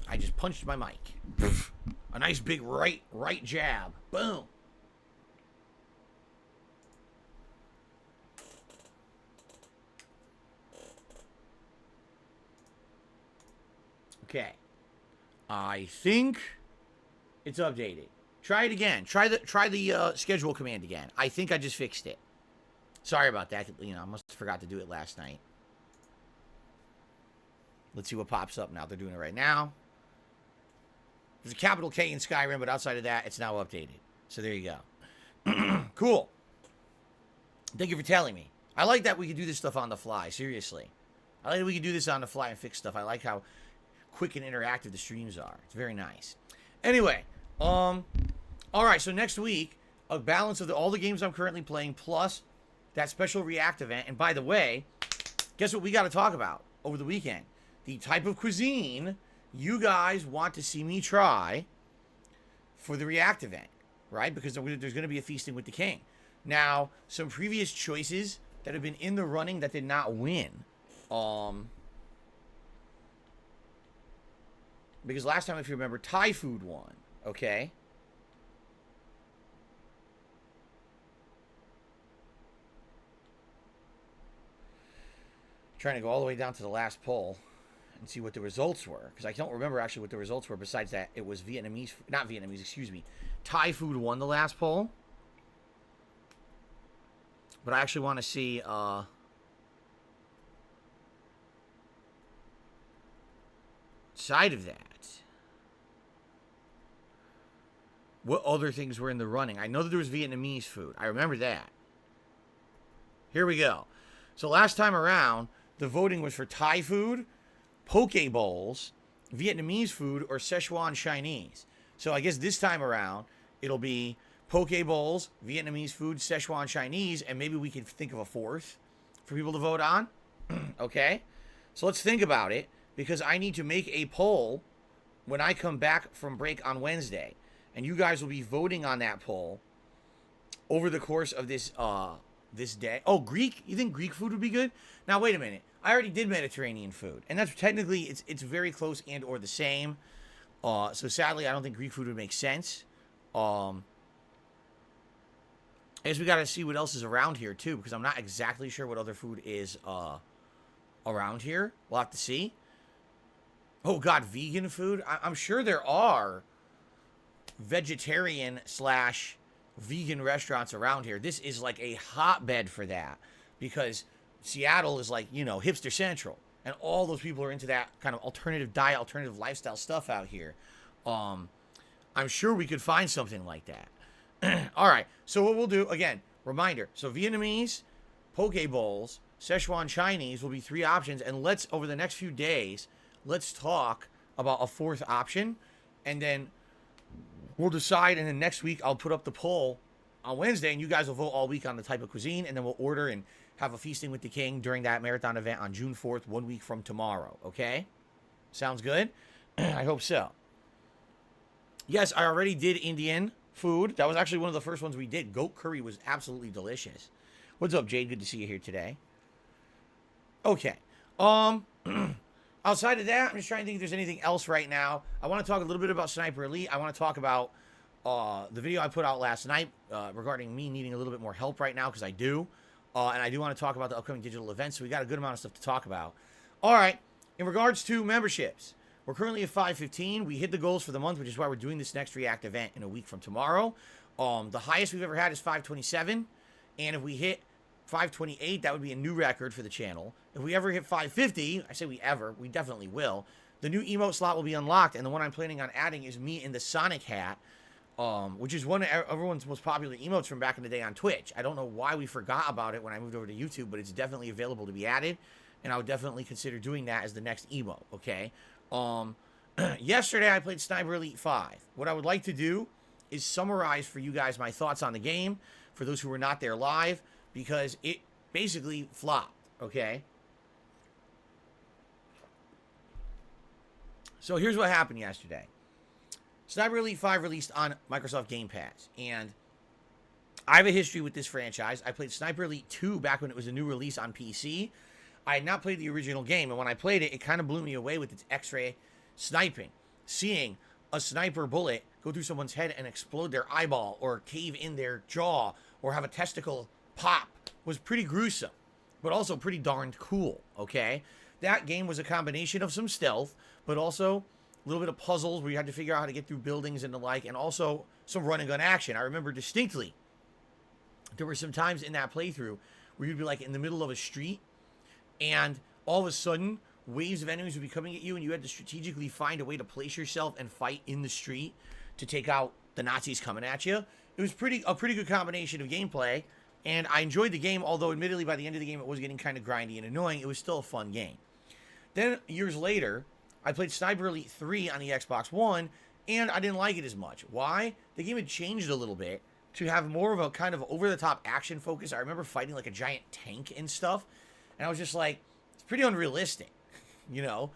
I just punched my mic. A nice big right jab. Boom. Okay. I think it's updated. Try it again. Try the schedule command again. I think I just fixed it. Sorry about that. You know, I must have forgot to do it last night. Let's see what pops up now. They're doing it right now. There's a capital K in Skyrim, but outside of that, it's now updated. So there you go. Cool. Thank you for telling me. I like that we can do this stuff on the fly. Seriously. I like that we can do this on the fly and fix stuff. I like how quick and interactive the streams are. It's very nice. Anyway, all right, so next week, a balance of all the games I'm currently playing plus that special React event. And by the way, guess what we got to talk about over the weekend? The type of cuisine you guys want to see me try for the React event, right? Because there's going to be a feasting with the king. Now, some previous choices that have been in the running that did not win. Because last time, if you remember, Thai food won, okay? Trying to go all the way down to the last poll and see what the results were. Because I don't remember actually what the results were besides that it was Vietnamese, not Vietnamese, excuse me. Thai food won the last poll. But I actually want to see, side of that. What other things were in the running? I know that there was Vietnamese food. I remember that. Here we go. So last time around, the voting was for Thai food, poke bowls, Vietnamese food, or Szechuan Chinese. So I guess this time around, it'll be poke bowls, Vietnamese food, Szechuan Chinese, and maybe we can think of a fourth for people to vote on. Okay? So let's think about it, because I need to make a poll when I come back from break on Wednesday. And you guys will be voting on that poll over the course of this this day. Oh, Greek? You think Greek food would be good? Now, wait a minute. I already did Mediterranean food. And that's technically, it's very close and or the same. So sadly, I don't think Greek food would make sense. I guess we got to see what else is around here, too. Because I'm not exactly sure what other food is around here. We'll have to see. Oh, God, vegan food? I'm sure there are vegetarian / vegan restaurants around here. This is like a hotbed for that because Seattle is like, you know, hipster central, and all those people are into that kind of alternative diet, alternative lifestyle stuff out here. I'm sure we could find something like that. All right, so what we'll do, again, reminder, so Vietnamese, poke bowls, Szechuan Chinese will be 3 options, and let's, over the next few days, let's talk about a 4th option, and then we'll decide, and then next week I'll put up the poll on Wednesday, and you guys will vote all week on the type of cuisine, and then we'll order and have a feasting with the king during that marathon event on June 4th, 1 week from tomorrow, okay? Sounds good? I hope so. Yes, I already did Indian food. That was actually one of the first ones we did. Goat curry was absolutely delicious. What's up, Jade? Good to see you here today. Okay. Outside of that, I'm just trying to think if there's anything else right now. I want to talk a little bit about Sniper Elite. I want to talk about the video I put out last night regarding me needing a little bit more help right now, because I do. And I do want to talk about the upcoming digital events, so we got a good amount of stuff to talk about. All right, in regards to memberships, we're currently at 515. We hit the goals for the month, which is why we're doing this next React event in a week from tomorrow. The highest we've ever had is 527, and if we hit 528, that would be a new record for the channel. If we ever hit 550, I say we definitely will, the new emote slot will be unlocked, and the one I'm planning on adding is me in the Sonic hat, which is one of everyone's most popular emotes from back in the day on Twitch. I don't know why we forgot about it when I moved over to YouTube, but it's definitely available to be added, and I would definitely consider doing that as the next emote, okay? Yesterday, I played Sniper Elite 5. What I would like to do is summarize for you guys my thoughts on the game, for those who were not there live, because it basically flopped, okay? So here's what happened yesterday. Sniper Elite 5 released on Microsoft Game Pass, and I have a history with this franchise. I played Sniper Elite 2 back when it was a new release on PC. I had not played the original game, and when I played it, it kind of blew me away with its X-ray sniping, seeing a sniper bullet go through someone's head and explode their eyeball or cave in their jaw or have a testicle pop was pretty gruesome, but also pretty darned cool, okay? That game was a combination of some stealth, but also a little bit of puzzles where you had to figure out how to get through buildings and the like, and also some run and gun action. I remember distinctly there were some times in that playthrough where you'd be like in the middle of a street and all of a sudden waves of enemies would be coming at you and you had to strategically find a way to place yourself and fight in the street to take out the Nazis coming at you. It was a pretty good combination of gameplay, and I enjoyed the game, although admittedly by the end of the game it was getting kind of grindy and annoying. It was still a fun game. Then years later, I played Sniper Elite 3 on the Xbox One, and I didn't like it as much. Why? The game had changed a little bit to have more of a kind of over-the-top action focus. I remember fighting like a giant tank and stuff, and I was just like, it's pretty unrealistic, you know?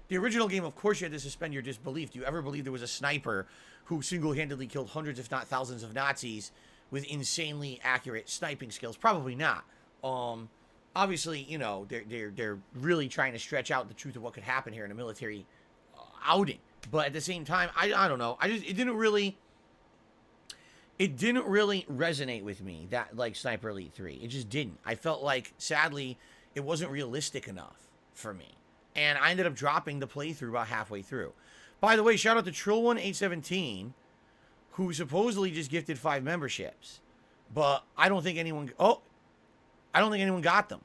The original game, of course, you had to suspend your disbelief. Do you ever believe there was a sniper who single-handedly killed hundreds, if not thousands, of Nazis with insanely accurate sniping skills? Probably not. Obviously, you know, they're really trying to stretch out the truth of what could happen here in a military outing. But at the same time, I don't know. It didn't really resonate with me, that like Sniper Elite 3. It just didn't. I felt like, sadly, it wasn't realistic enough for me. And I ended up dropping the playthrough about halfway through. By the way, shout out to Trill1817, who supposedly just gifted 5 memberships. But I don't think anyone... Oh! I don't think anyone got them.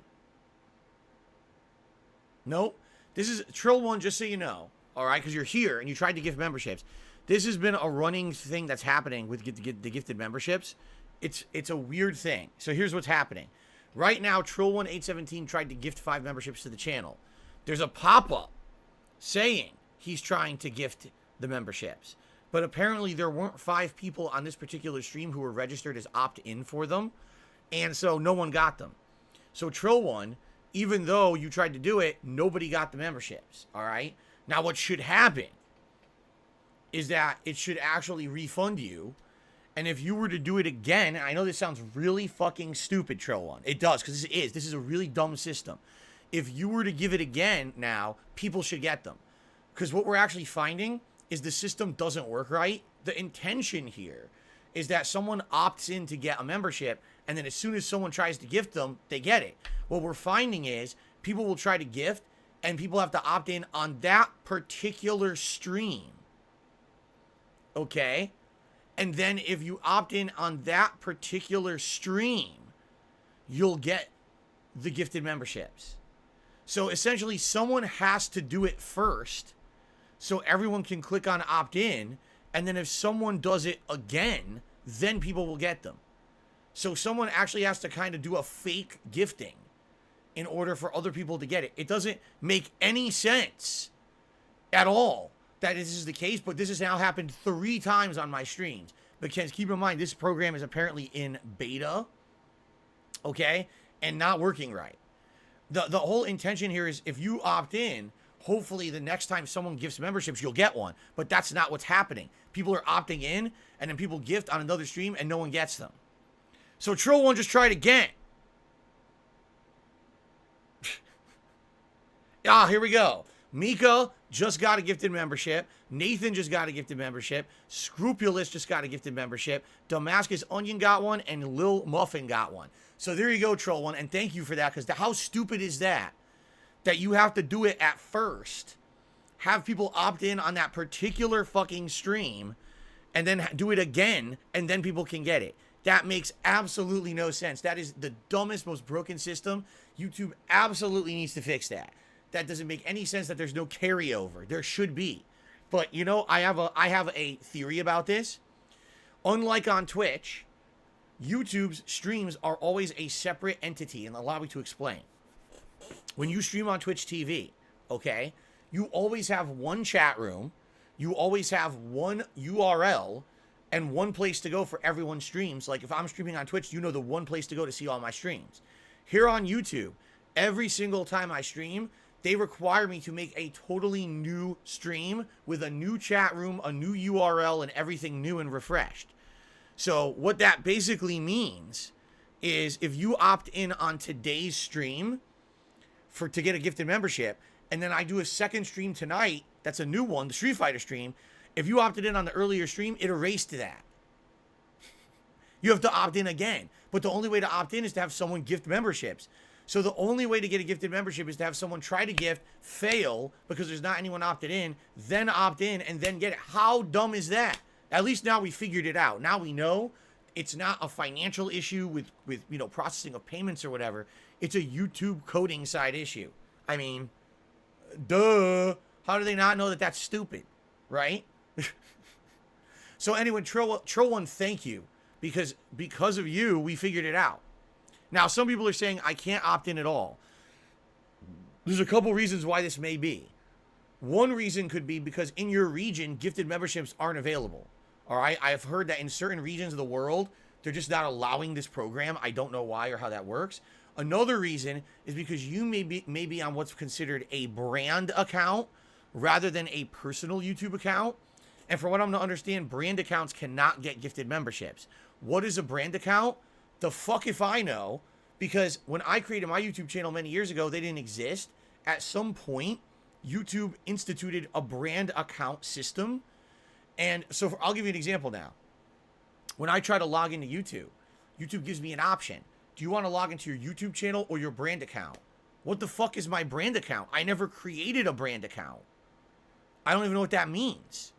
Nope. This is... Trill1, just so you know, alright? Because you're here and you tried to gift memberships. This has been a running thing that's happening with the gifted memberships. It's a weird thing. So here's what's happening. Right now, Trill1817 tried to gift 5 memberships to the channel. There's a pop-up saying he's trying to gift the memberships. But apparently there weren't 5 people on this particular stream who were registered as opt-in for them. And so no one got them. So Trill1, even though you tried to do it, nobody got the memberships. Alright? Now what should happen is that it should actually refund you. And if you were to do it again, and I know this sounds really fucking stupid, Trill1. It does, because this is a really dumb system. If you were to give it again now, people should get them. Because what we're actually finding is the system doesn't work right. The intention here is that someone opts in to get a membership, and then as soon as someone tries to gift them, they get it. What we're finding is people will try to gift, and people have to opt in on that particular stream. Okay? And then if you opt in on that particular stream, you'll get the gifted memberships. So essentially, someone has to do it first so everyone can click on opt-in, and then if someone does it again, then people will get them. So someone actually has to kind of do a fake gifting in order for other people to get it. It doesn't make any sense at all that this is the case, but this has now happened 3 times on my streams. Because keep in mind, this program is apparently in beta, okay, and not working right. The whole intention here is if you opt in, hopefully the next time someone gifts memberships, you'll get one. But that's not what's happening. People are opting in, and then people gift on another stream, and no one gets them. So Trill1 just tried again. Here we go. Mika just got a gifted membership. Nathan just got a gifted membership. Scrupulous just got a gifted membership. Damascus Onion got one, and Lil Muffin got one. So there you go, Trill1, and thank you for that, because how stupid is that? That you have to do it at first, have people opt in on that particular fucking stream, and then do it again, and then people can get it. That makes absolutely no sense. That is the dumbest, most broken system. YouTube absolutely needs to fix that. That doesn't make any sense that there's no carryover. There should be. But, you know, I have a theory about this. Unlike on Twitch, YouTube's streams are always a separate entity, and allow me to explain. When you stream on Twitch TV, okay, you always have one chat room, you always have one URL, and one place to go for everyone's streams. Like, if I'm streaming on Twitch, you know the one place to go to see all my streams. Here on YouTube, every single time I stream, they require me to make a totally new stream with a new chat room, a new URL, and everything new and refreshed. So what that basically means is if you opt in on today's stream, to get a gifted membership, and then I do a second stream tonight. That's a new one, the Street Fighter stream. If you opted in on the earlier stream, it erased that. You have to opt in again. But the only way to opt in is to have someone gift memberships. So the only way to get a gifted membership is to have someone try to gift, fail, because there's not anyone opted in, then opt in, and then get it. How dumb is that? At least now we figured it out. Now we know it's not a financial issue with processing of payments or whatever. It's a YouTube coding side issue. I mean, duh. How do they not know that that's stupid, right? So anyway, Troll1, thank you. Because of you, we figured it out. Now, some people are saying I can't opt in at all. There's a couple reasons why this may be. One reason could be because in your region, gifted memberships aren't available. All right? I've heard that in certain regions of the world, they're just not allowing this program. I don't know why or how that works. Another reason is because you may be on what's considered a brand account rather than a personal YouTube account. And from what I'm to understand, brand accounts cannot get gifted memberships. What is a brand account? The fuck if I know, because when I created my YouTube channel many years ago, they didn't exist. At some point, YouTube instituted a brand account system. And so I'll give you an example now. When I try to log into YouTube, YouTube gives me an option. Do you want to log into your YouTube channel or your brand account? What the fuck is my brand account? I never created a brand account. I don't even know what that means.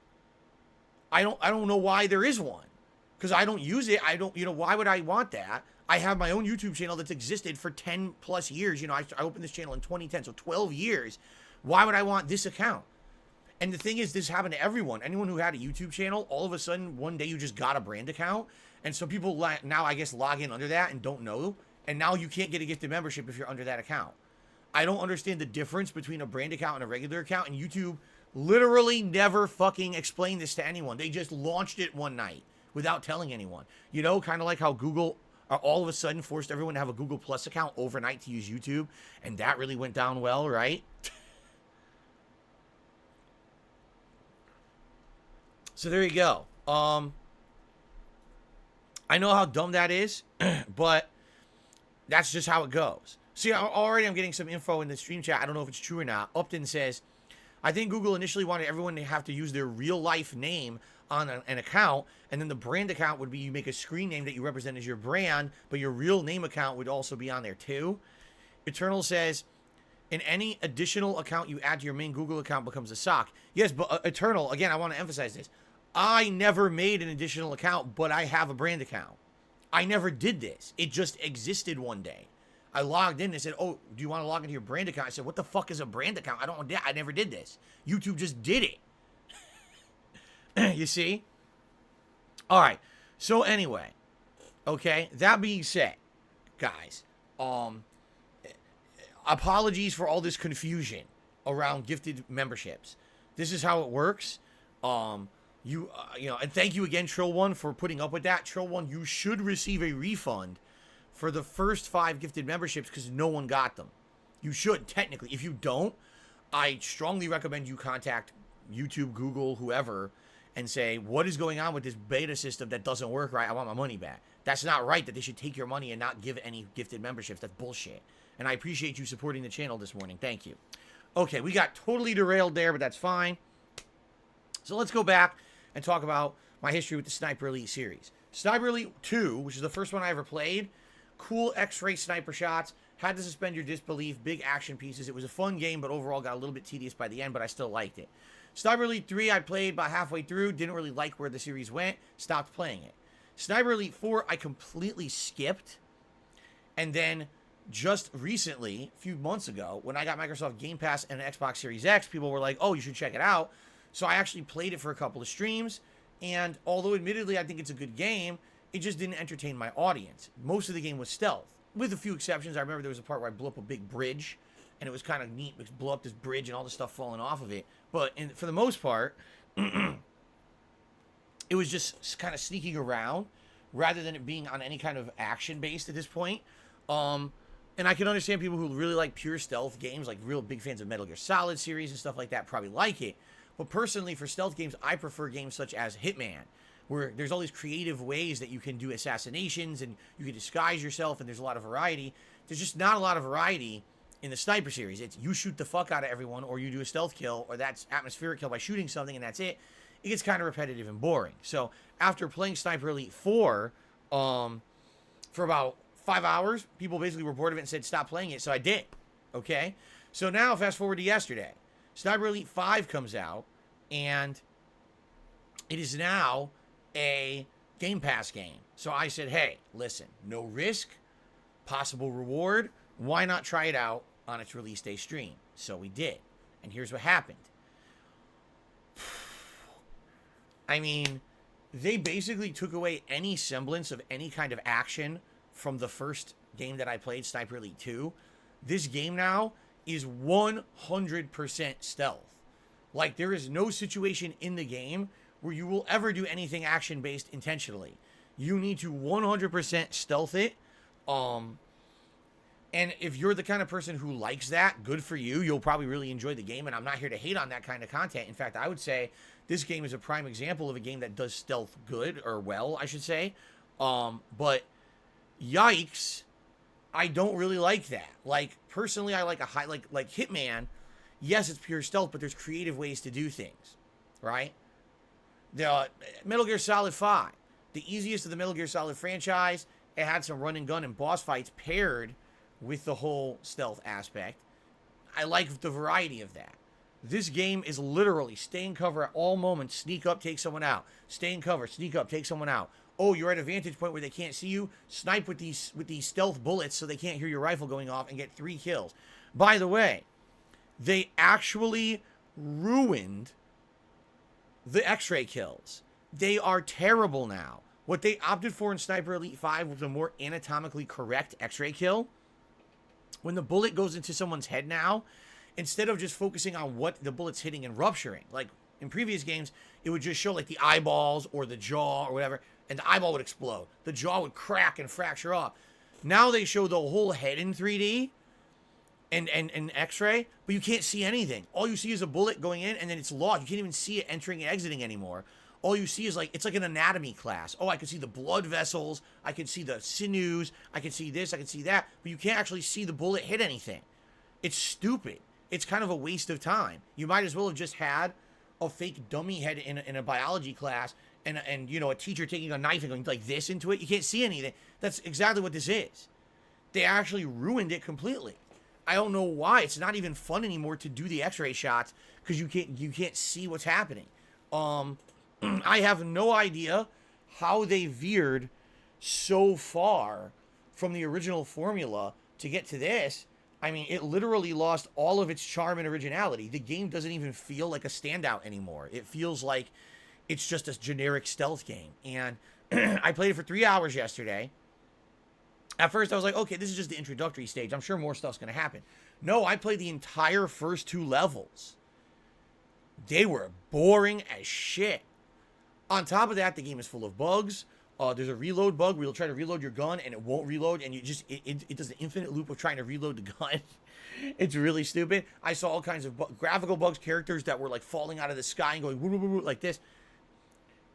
I don't know why there is one. Because I don't use it. Why would I want that? I have my own YouTube channel that's existed for 10 plus years. I opened this channel in 2010, so 12 years. Why would I want this account? And the thing is, this happened to everyone. Anyone who had a YouTube channel, all of a sudden, one day you just got a brand account. And some people now, I guess, log in under that and don't know. And now you can't get a gifted membership if you're under that account. I don't understand the difference between a brand account and a regular account. And YouTube literally never fucking explained this to anyone. They just launched it one night without telling anyone. Kind of like how Google all of a sudden forced everyone to have a Google Plus account overnight to use YouTube. And that really went down well, right? So there you go. I know how dumb that is, but that's just how it goes. See, already I'm getting some info in the stream chat. I don't know if it's true or not. Upton says, I think Google initially wanted everyone to have to use their real life name on an account, and then the brand account would be you make a screen name that you represent as your brand, but your real name account would also be on there too. Eternal says, in any additional account you add to your main Google account becomes a sock. Yes, but Eternal, again, I want to emphasize this. I never made an additional account, but I have a brand account. I never did this. It just existed one day. I logged in and said, oh, do you want to log into your brand account? I said, what the fuck is a brand account? I never did this. YouTube just did it. You see? All right. So anyway, okay, that being said, guys, apologies for all this confusion around gifted memberships. This is how it works. And thank you again, Trill1, for putting up with that. Trill1, you should receive a refund for the first 5 gifted memberships because no one got them. You should, technically. If you don't, I strongly recommend you contact YouTube, Google, whoever, and say, what is going on with this beta system that doesn't work right? I want my money back. That's not right that they should take your money and not give any gifted memberships. That's bullshit. And I appreciate you supporting the channel this morning. Thank you. Okay, we got totally derailed there, but that's fine. So let's go back and talk about my history with the Sniper Elite series. Sniper Elite 2, which is the first one I ever played. Cool X-ray sniper shots. Had to suspend your disbelief. Big action pieces. It was a fun game, but overall got a little bit tedious by the end, but I still liked it. Sniper Elite 3, I played about halfway through. Didn't really like where the series went. Stopped playing it. Sniper Elite 4, I completely skipped. And then just recently, a few months ago, when I got Microsoft Game Pass and an Xbox Series X, people were like, oh, you should check it out. So I actually played it for a couple of streams. And although admittedly I think it's a good game, it just didn't entertain my audience. Most of the game was stealth. With a few exceptions. I remember there was a part where I blew up a big bridge. And it was kind of neat. Because blew up this bridge and all the stuff falling off of it. But for the most part, it was just kind of sneaking around. Rather than it being on any kind of action based at this point. And I can understand people who really like pure stealth games. Like real big fans of Metal Gear Solid series and stuff like that probably like it. But personally, for stealth games, I prefer games such as Hitman, where there's all these creative ways that you can do assassinations and you can disguise yourself, and there's a lot of variety. There's just not a lot of variety in the sniper series. It's you shoot the fuck out of everyone, or you do a stealth kill, or that's atmospheric kill by shooting something, and that's it. It gets kind of repetitive and boring. So after playing Sniper Elite 4 for about 5 hours, people basically were bored of it and said stop playing it, so I did. Okay? So now, fast forward to yesterday. Sniper Elite 5 comes out, and it is now a Game Pass game. So I said, hey, listen, no risk, possible reward. Why not try it out on its release day stream? So we did. And here's what happened. I mean, they basically took away any semblance of any kind of action from the first game that I played, Sniper Elite 2. This game now is 100% stealth. Like, there is no situation in the game where you will ever do anything action-based intentionally. You need to 100% stealth it. And if you're the kind of person who likes that, good for you. You'll probably really enjoy the game, and I'm not here to hate on that kind of content. In fact, I would say this game is a prime example of a game that does stealth good, or well, I should say. But yikes, I don't really like that. Like, personally, I like a high, like Hitman. Yes, it's pure stealth, but there's creative ways to do things, right? The Metal Gear Solid 5, the easiest of the Metal Gear Solid franchise. It had some run and gun and boss fights paired with the whole stealth aspect. I like the variety of that. This game is literally stay in cover at all moments, sneak up, take someone out. Stay in cover, sneak up, take someone out. Oh, you're at a vantage point where they can't see you. Snipe with these stealth bullets so they can't hear your rifle going off and get 3 kills. By the way, they actually ruined the X-ray kills. They are terrible now. What they opted for in Sniper Elite 5 was a more anatomically correct X-ray kill. When the bullet goes into someone's head now, instead of just focusing on what the bullet's hitting and rupturing, like in previous games, it would just show like the eyeballs or the jaw or whatever, and the eyeball would explode. The jaw would crack and fracture off. Now they show the whole head in 3D and X-ray, but you can't see anything. All you see is a bullet going in, and then it's lost. You can't even see it entering and exiting anymore. All you see is like, it's like an anatomy class. Oh, I can see the blood vessels. I can see the sinews. I can see this. I can see that. But you can't actually see the bullet hit anything. It's stupid. It's kind of a waste of time. You might as well have just had a fake dummy head in a biology class and you know, a teacher taking a knife and going like this into it. You can't see anything. That's exactly what this is. They actually ruined it completely. I don't know why. It's not even fun anymore to do the X-ray shots because you can't see what's happening. I have no idea how they veered so far from the original formula to get to this. I mean, it literally lost all of its charm and originality. The game doesn't even feel like a standout anymore. It feels like it's just a generic stealth game. And I played it for 3 hours yesterday. At first, I was like, okay, this is just the introductory stage. I'm sure more stuff's going to happen. No, I played the entire first 2 levels. They were boring as shit. On top of that, the game is full of bugs. There's a reload bug where you'll try to reload your gun and it won't reload, and you just it does an infinite loop of trying to reload the gun. It's really stupid. I saw all kinds of graphical bugs, characters that were like falling out of the sky and going woo, woo, woo, woo, like this.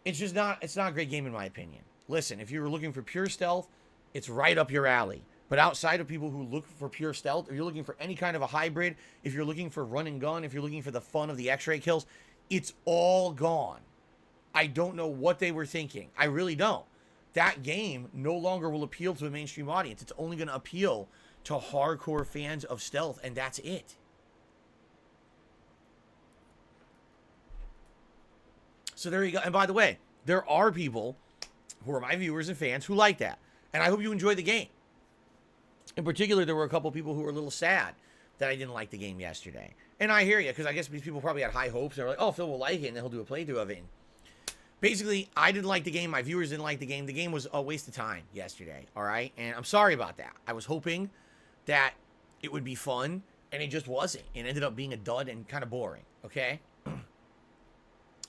It's not a great game in my opinion. Listen, if you're looking for pure stealth, it's right up your alley. But outside of people who look for pure stealth, if you're looking for any kind of a hybrid, if you're looking for run and gun, if you're looking for the fun of the X-ray kills, it's all gone. I don't know what they were thinking. I really don't. That game no longer will appeal to a mainstream audience. It's only going to appeal to hardcore fans of stealth, and that's it. So there you go. And by the way, there are people who are my viewers and fans who like that. And I hope you enjoy the game. In particular, there were a couple people who were a little sad that I didn't like the game yesterday. And I hear you, because I guess these people probably had high hopes. They're like, oh, Phil will like it, and then he'll do a playthrough of it. Basically, I didn't like the game. My viewers didn't like the game. The game was a waste of time yesterday, all right? And I'm sorry about that. I was hoping that it would be fun, and it just wasn't. It ended up being a dud and kind of boring, okay?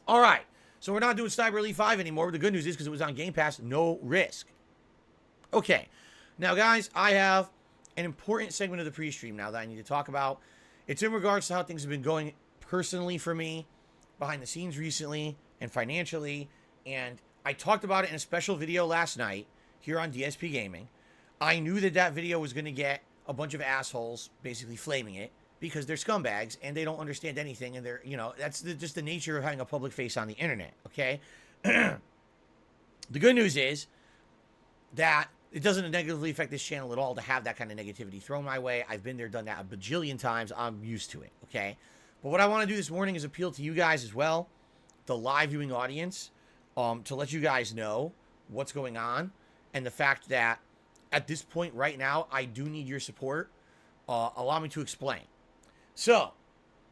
All right. So we're not doing Sniper Elite 5 anymore. But the good news is because it was on Game Pass, no risk. Okay. Now, guys, I have an important segment of the pre-stream now that I need to talk about. It's in regards to how things have been going personally for me, behind the scenes recently, and financially. And I talked about it in a special video last night here on DSPGaming. I knew that video was going to get a bunch of assholes basically flaming it because they're scumbags and they don't understand anything, and they're, that's just the nature of having a public face on the internet, okay? The good news is that it doesn't negatively affect this channel at all to have that kind of negativity thrown my way. I've been there, done that a bajillion times. I'm used to it, okay? But what I want to do this morning is appeal to you guys as well, the live viewing audience, to let you guys know what's going on, and the fact that at this point right now, I do need your support. Allow me to explain. So,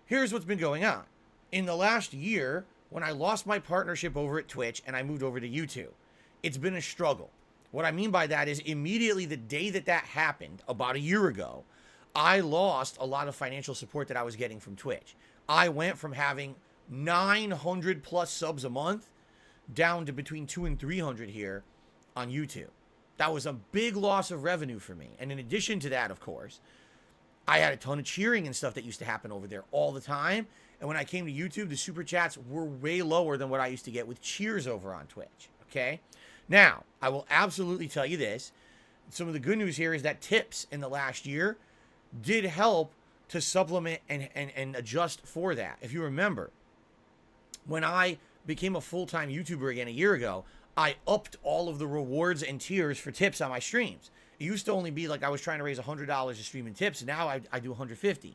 here's what's been going on. In the last year, when I lost my partnership over at Twitch and I moved over to YouTube, it's been a struggle. What I mean by that is immediately the day that happened, about a year ago, I lost a lot of financial support that I was getting from Twitch. I went from having 900 plus subs a month down to between 200 and 300 here on YouTube. That was a big loss of revenue for me. And in addition to that, of course, I had a ton of cheering and stuff that used to happen over there all the time. And when I came to YouTube, the super chats were way lower than what I used to get with cheers over on Twitch, okay? Now, I will absolutely tell you this. Some of the good news here is that tips in the last year did help to supplement and adjust for that. If you remember, when I became a full-time YouTuber again a year ago, I upped all of the rewards and tiers for tips on my streams. It used to only be like I was trying to raise $100 a stream in tips, and now I do $150.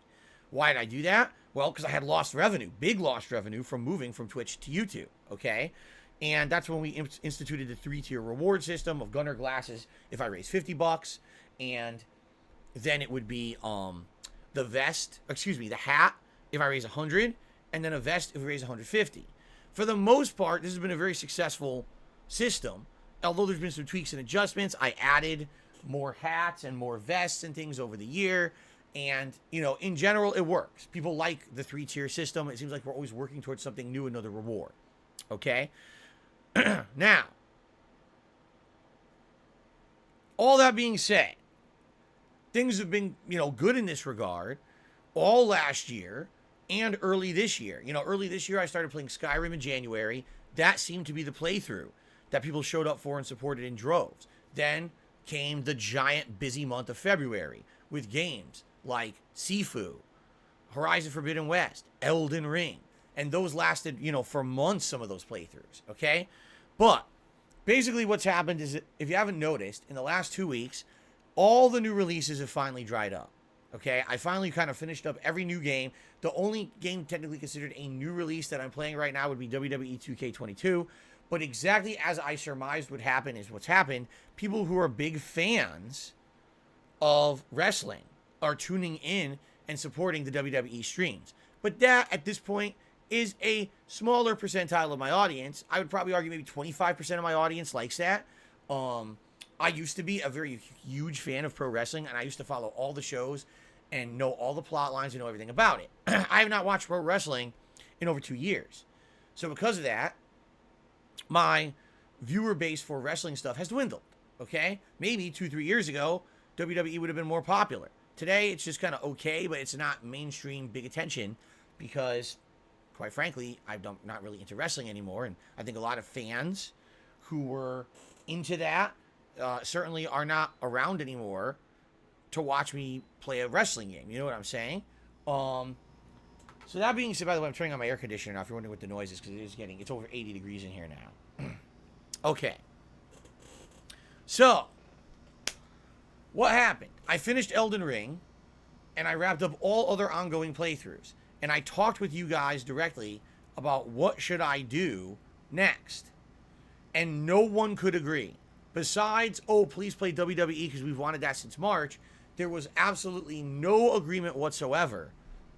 Why did I do that? Well, because I had lost revenue, big lost revenue from moving from Twitch to YouTube, okay? And that's when we instituted the 3-tier reward system of Gunner glasses if I raise $50, and then it would be the hat if I raise 100, and then a vest if I raise 150. For the most part, this has been a very successful system. Although there's been some tweaks and adjustments, I added more hats and more vests and things over the year. And, in general, it works. People like the 3-tier system. It seems like we're always working towards something new, another reward. Okay? Now, all that being said, things have been, good in this regard all last year and early this year. Early this year, I started playing Skyrim in January. That seemed to be the playthrough that people showed up for and supported in droves. Then came the giant busy month of February with games like Sifu, Horizon Forbidden West, Elden Ring. And those lasted, for months, some of those playthroughs, okay? But basically what's happened is, if you haven't noticed, in the last 2 weeks, all the new releases have finally dried up, okay? I finally kind of finished up every new game. The only game technically considered a new release that I'm playing right now would be WWE 2K22. But exactly as I surmised would happen is what's happened. People who are big fans of wrestling are tuning in and supporting the WWE streams. But that, at this point, is a smaller percentile of my audience. I would probably argue maybe 25% of my audience likes that. I used to be a very huge fan of pro wrestling, and I used to follow all the shows and know all the plot lines and know everything about it. I have not watched pro wrestling in over 2 years. So because of that, my viewer base for wrestling stuff has dwindled, okay? Maybe 2-3 years ago, WWE would have been more popular. Today, it's just kind of okay, but it's not mainstream big attention because, quite frankly, I'm not really into wrestling anymore, and I think a lot of fans who were into that certainly are not around anymore to watch me play a wrestling game. You know what I'm saying? So that being said, by the way, I'm turning on my air conditioner now if you're wondering what the noise is, because it's over 80 degrees in here now. Okay. So, what happened? I finished Elden Ring, and I wrapped up all other ongoing playthroughs. And I talked with you guys directly about what should I do next. And no one could agree. Besides, please play WWE because we've wanted that since March, there was absolutely no agreement whatsoever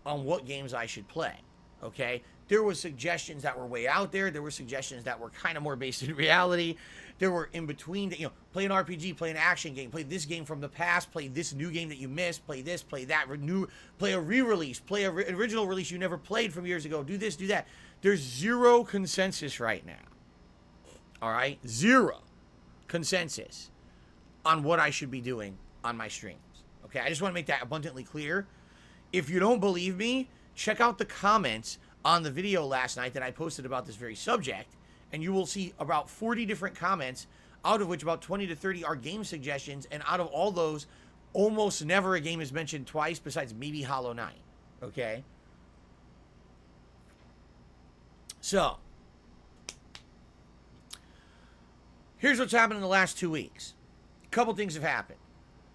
on what games I should play, okay? There were suggestions that were way out there. There were suggestions that were kind of more based in reality. There were in between, play an RPG, play an action game, play this game from the past, play this new game that you missed, play this, play that, play a re-release, play an original release you never played from years ago, do this, do that. There's zero consensus right now, all right? Zero consensus on what I should be doing on my streams, okay? I just want to make that abundantly clear. If you don't believe me, check out the comments on the video last night that I posted about this very subject, and you will see about 40 different comments, out of which about 20 to 30 are game suggestions, and out of all those, almost never a game is mentioned twice besides maybe Hollow Knight. Okay? So, here's what's happened in the last 2 weeks. A couple things have happened.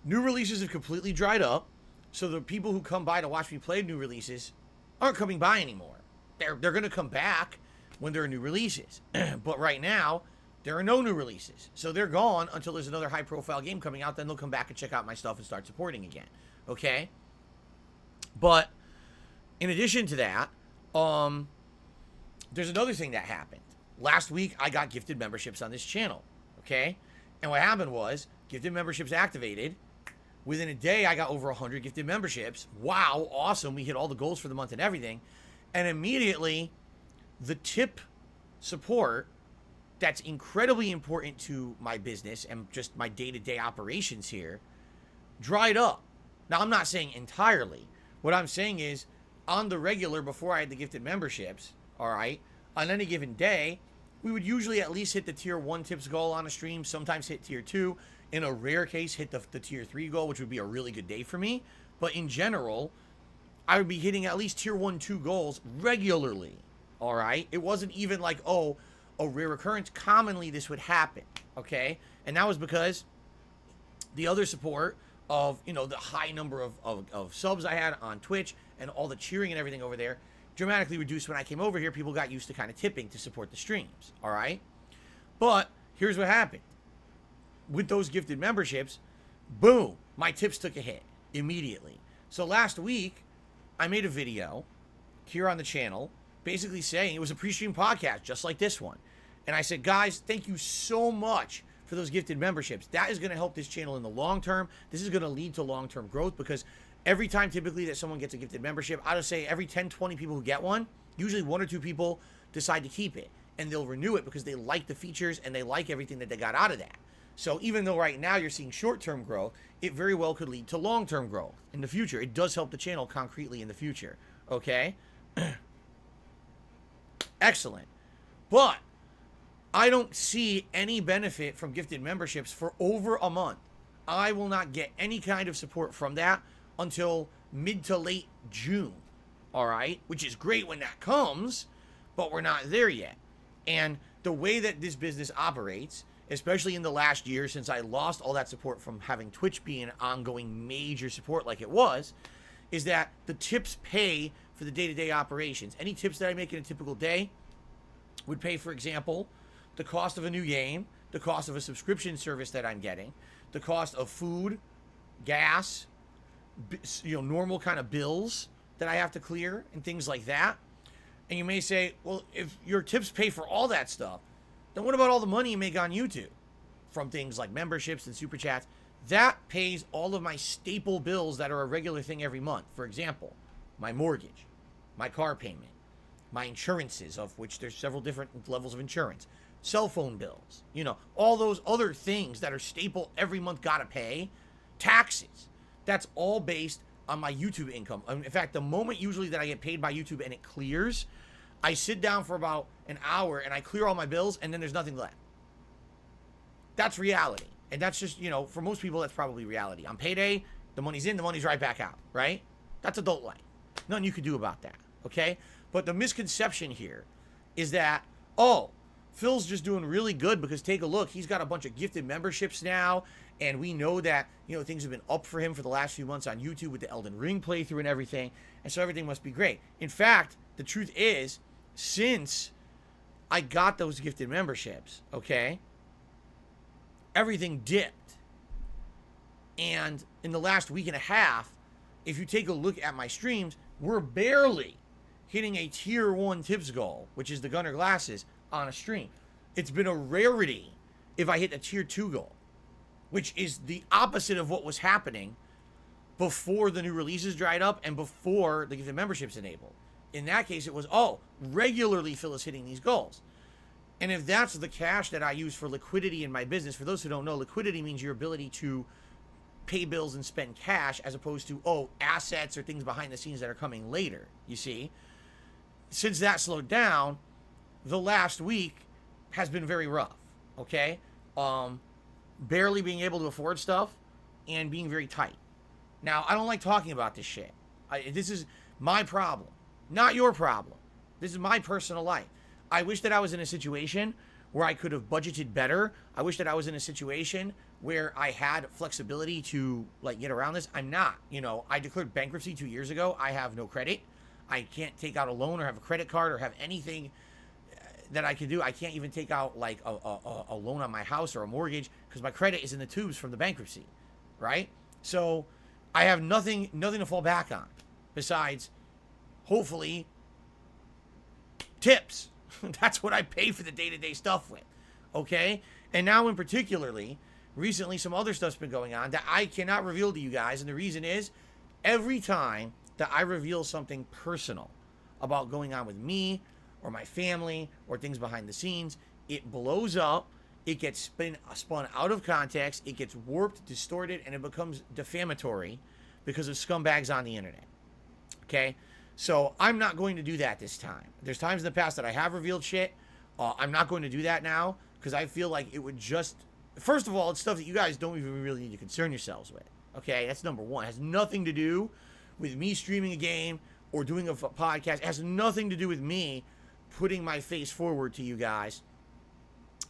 New releases have completely dried up, so the people who come by to watch me play new releases aren't coming by anymore. They're going to come back when there are new releases. But right now, there are no new releases. So they're gone until there's another high-profile game coming out. Then they'll come back and check out my stuff and start supporting again. Okay? But in addition to that, there's another thing that happened. Last week, I got gifted memberships on this channel. Okay? And what happened was, gifted memberships activated. Within a day, I got over 100 gifted memberships. Wow, awesome. We hit all the goals for the month and everything. And immediately, the tip support that's incredibly important to my business and just my day-to-day operations here dried up. Now, I'm not saying entirely. What I'm saying is, on the regular, before I had the gifted memberships, all right, on any given day, we would usually at least hit the tier 1 tips goal on a stream, sometimes hit tier 2. In a rare case, hit the tier 3 goal, which would be a really good day for me. But in general, I would be hitting at least tier 1, 2 goals regularly, all right? It wasn't even like, oh, a rare occurrence. Commonly, this would happen, okay? And that was because the other support of, you know, the high number of subs I had on Twitch and all the cheering and everything over there dramatically reduced when I came over here. People got used to kind of tipping to support the streams, all right? But here's what happened. With those gifted memberships, boom, my tips took a hit immediately. So last week, I made a video here on the channel basically saying it was a pre-stream podcast just like this one. And I said, guys, thank you so much for those gifted memberships. That is going to help this channel in the long term. This is going to lead to long-term growth because every time typically that someone gets a gifted membership, I would say every 10, 20 people who get one, usually 1 or 2 people decide to keep it. And they'll renew it because they like the features and they like everything that they got out of that. So even though right now you're seeing short-term growth, it very well could lead to long-term growth in the future. It does help the channel concretely in the future. Okay? Excellent. But I don't see any benefit from gifted memberships for over a month. I will not get any kind of support from that until mid to late June. All right? Which is great when that comes, but we're not there yet. And the way that this business operates, especially in the last year since I lost all that support from having Twitch be an ongoing major support like it was, is that the tips pay for the day-to-day operations. Any tips that I make in a typical day would pay, for example, the cost of a new game, the cost of a subscription service that I'm getting, the cost of food, gas, you know, normal kind of bills that I have to clear and things like that. And you may say, well, if your tips pay for all that stuff, then what about all the money you make on YouTube from things like memberships and super chats? That pays all of my staple bills that are a regular thing every month. For example, my mortgage, my car payment, my insurances, of which there's several different levels of insurance, cell phone bills, you know, all those other things that are staple every month gotta pay, taxes. That's all based on my YouTube income. In fact, the moment usually that I get paid by YouTube and it clears, I sit down for about an hour and I clear all my bills and then there's nothing left. That's reality. And that's just, you know, for most people, that's probably reality. On payday, the money's in, the money's right back out, right? That's adult life. Nothing you can do about that, okay? But the misconception here is that, oh, Phil's just doing really good because take a look, he's got a bunch of gifted memberships now, and we know that, you know, things have been up for him for the last few months on YouTube with the Elden Ring playthrough and everything, and so everything must be great. In fact, the truth is, since I got those gifted memberships, okay, everything dipped. And in the last week and a half, if you take a look at my streams, we're barely hitting a tier 1 tips goal, which is the Gunner glasses, on a stream. It's been a rarity if I hit a tier 2 goal, which is the opposite of what was happening before the new releases dried up and before the gifted memberships enabled. In that case, it was, oh, regularly Phil is hitting these goals. And if that's the cash that I use for liquidity in my business, for those who don't know, liquidity means your ability to pay bills and spend cash as opposed to, oh, assets or things behind the scenes that are coming later, you see. Since that slowed down, the last week has been very rough, okay? Barely being able to afford stuff and being very tight. Now, I don't like talking about this shit. This is my problem, not your problem. This is my personal life. I wish that I was in a situation where I could have budgeted better. I wish that I was in a situation where I had flexibility to like get around this. I'm not. You know, I declared bankruptcy 2 years ago. I have no credit. I can't take out a loan or have a credit card or have anything that I can do. I can't even take out like a loan on my house or a mortgage because my credit is in the tubes from the bankruptcy, right? So I have nothing to fall back on besides hopefully tips. That's what I pay for the day-to-day stuff with, okay? And now in particularly, recently some other stuff's been going on that I cannot reveal to you guys, and the reason is every time that I reveal something personal about going on with me or my family or things behind the scenes, it blows up, it gets spun out of context, it gets warped, distorted, and it becomes defamatory because of scumbags on the internet, okay? So I'm not going to do that this time. There's times in the past that I have revealed shit. I'm not going to do that now because I feel like it would just... First of all, it's stuff that you guys don't even really need to concern yourselves with. Okay, that's number one. It has nothing to do with me streaming a game or doing a podcast. It has nothing to do with me putting my face forward to you guys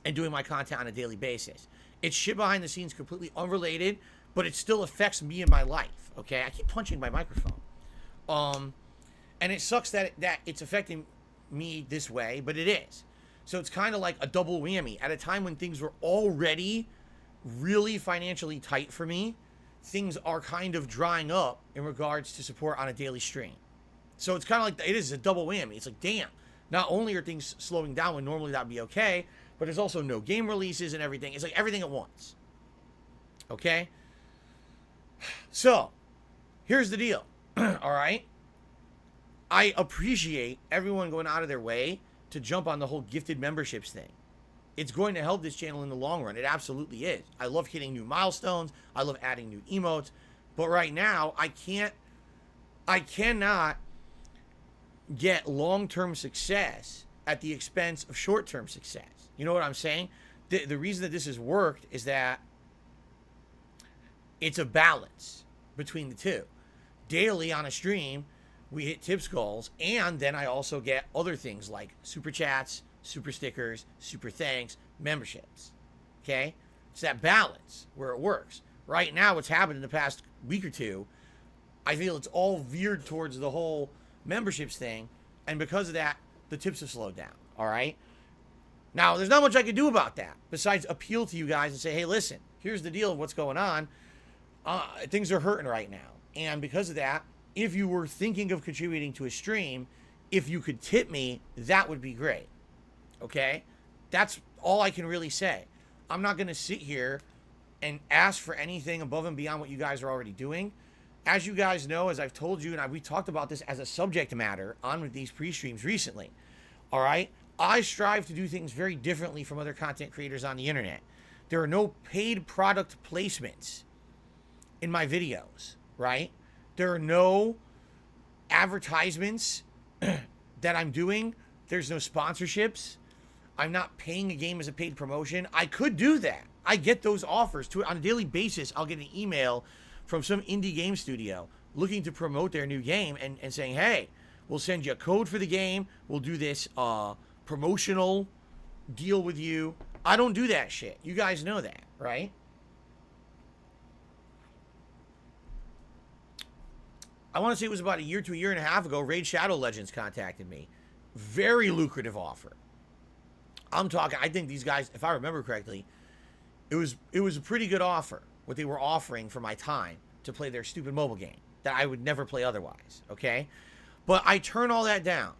and doing my content on a daily basis. It's shit behind the scenes, completely unrelated, but it still affects me in my life. Okay, I keep punching my microphone. And it sucks that it's affecting me this way, but it is. So it's kind of like a double whammy. At a time when things were already really financially tight for me, things are kind of drying up in regards to support on a daily stream. So it's kind of like, it is a double whammy. It's like, damn, not only are things slowing down when normally that'd be okay, but there's also no game releases and everything. It's like everything at once. Okay? So, here's the deal. All right? I appreciate everyone going out of their way to jump on the whole gifted memberships thing. It's going to help this channel in the long run. It absolutely is. I love hitting new milestones. I love adding new emotes. But right now, I cannot get long-term success at the expense of short-term success. You know what I'm saying? The reason that this has worked is that it's a balance between the two. Daily on a stream, we hit tips goals, and then I also get other things like super chats, super stickers, super thanks, memberships. Okay? It's that balance where it works. Right now, what's happened in the past week or two, I feel it's all veered towards the whole memberships thing, and because of that, the tips have slowed down. All right? Now, there's not much I can do about that besides appeal to you guys and say, hey, listen, here's the deal of what's going on. Things are hurting right now. And because of that, if you were thinking of contributing to a stream, if you could tip me, that would be great. Okay? That's all I can really say. I'm not going to sit here and ask for anything above and beyond what you guys are already doing. As you guys know, as I've told you, and we talked about this as a subject matter on these pre-streams recently. All right? I strive to do things very differently from other content creators on the internet. There are no paid product placements in my videos, right? There are no advertisements that I'm doing. There's no sponsorships. I'm not paying a game as a paid promotion. I could do that. I get those offers on a daily basis. I'll get an email from some indie game studio looking to promote their new game and saying, hey, we'll send you a code for the game. We'll do this promotional deal with you. I don't do that shit. You guys know that, right? I want to say it was about a year to a year and a half ago, Raid Shadow Legends contacted me. Very lucrative offer. I'm talking, I think these guys, if I remember correctly, it was a pretty good offer, what they were offering for my time to play their stupid mobile game that I would never play otherwise, okay? But I turn all that down.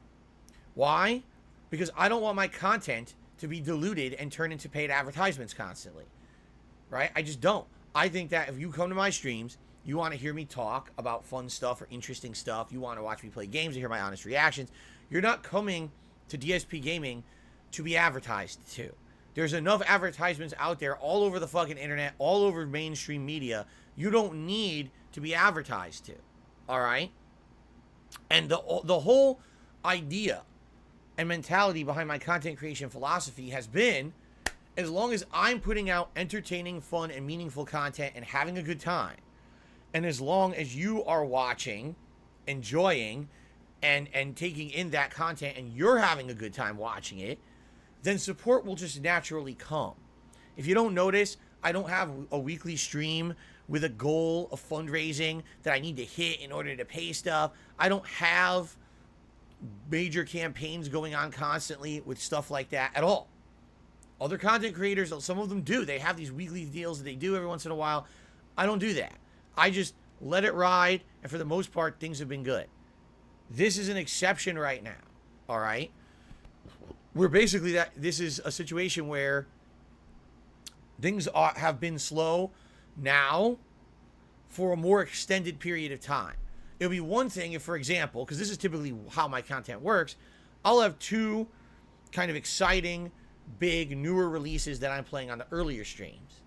Why? Because I don't want my content to be diluted and turn into paid advertisements constantly, right? I just don't. I think that if you come to my streams, you want to hear me talk about fun stuff or interesting stuff, you want to watch me play games and hear my honest reactions, you're not coming to DSPGaming to be advertised to. There's enough advertisements out there all over the fucking internet, all over mainstream media. You don't need to be advertised to, all right? And the whole idea and mentality behind my content creation philosophy has been, as long as I'm putting out entertaining, fun, and meaningful content and having a good time, And as long as you are watching, enjoying, and taking in that content and you're having a good time watching it, then support will just naturally come. If you don't notice, I don't have a weekly stream with a goal of fundraising that I need to hit in order to pay stuff. I don't have major campaigns going on constantly with stuff like that at all. Other content creators, some of them do. They have these weekly deals that they do every once in a while. I don't do that. I just let it ride, and for the most part, things have been good. This is an exception right now, all right? We're basically that. This is a situation where things have been slow now for a more extended period of time. It'll be one thing if, for example, because this is typically how my content works, I'll have two kind of exciting, big, newer releases that I'm playing on the earlier streams.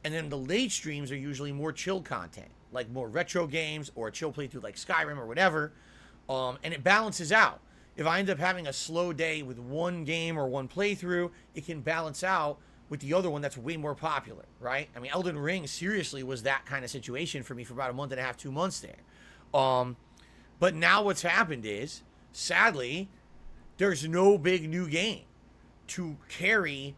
And then the late streams are usually more chill content, like more retro games or a chill playthrough like Skyrim or whatever. And it balances out. If I end up having a slow day with one game or one playthrough, it can balance out with the other one that's way more popular, right? I mean, Elden Ring seriously was that kind of situation for me for about a month and a half, 2 months there. But now what's happened is, sadly, there's no big new game to carry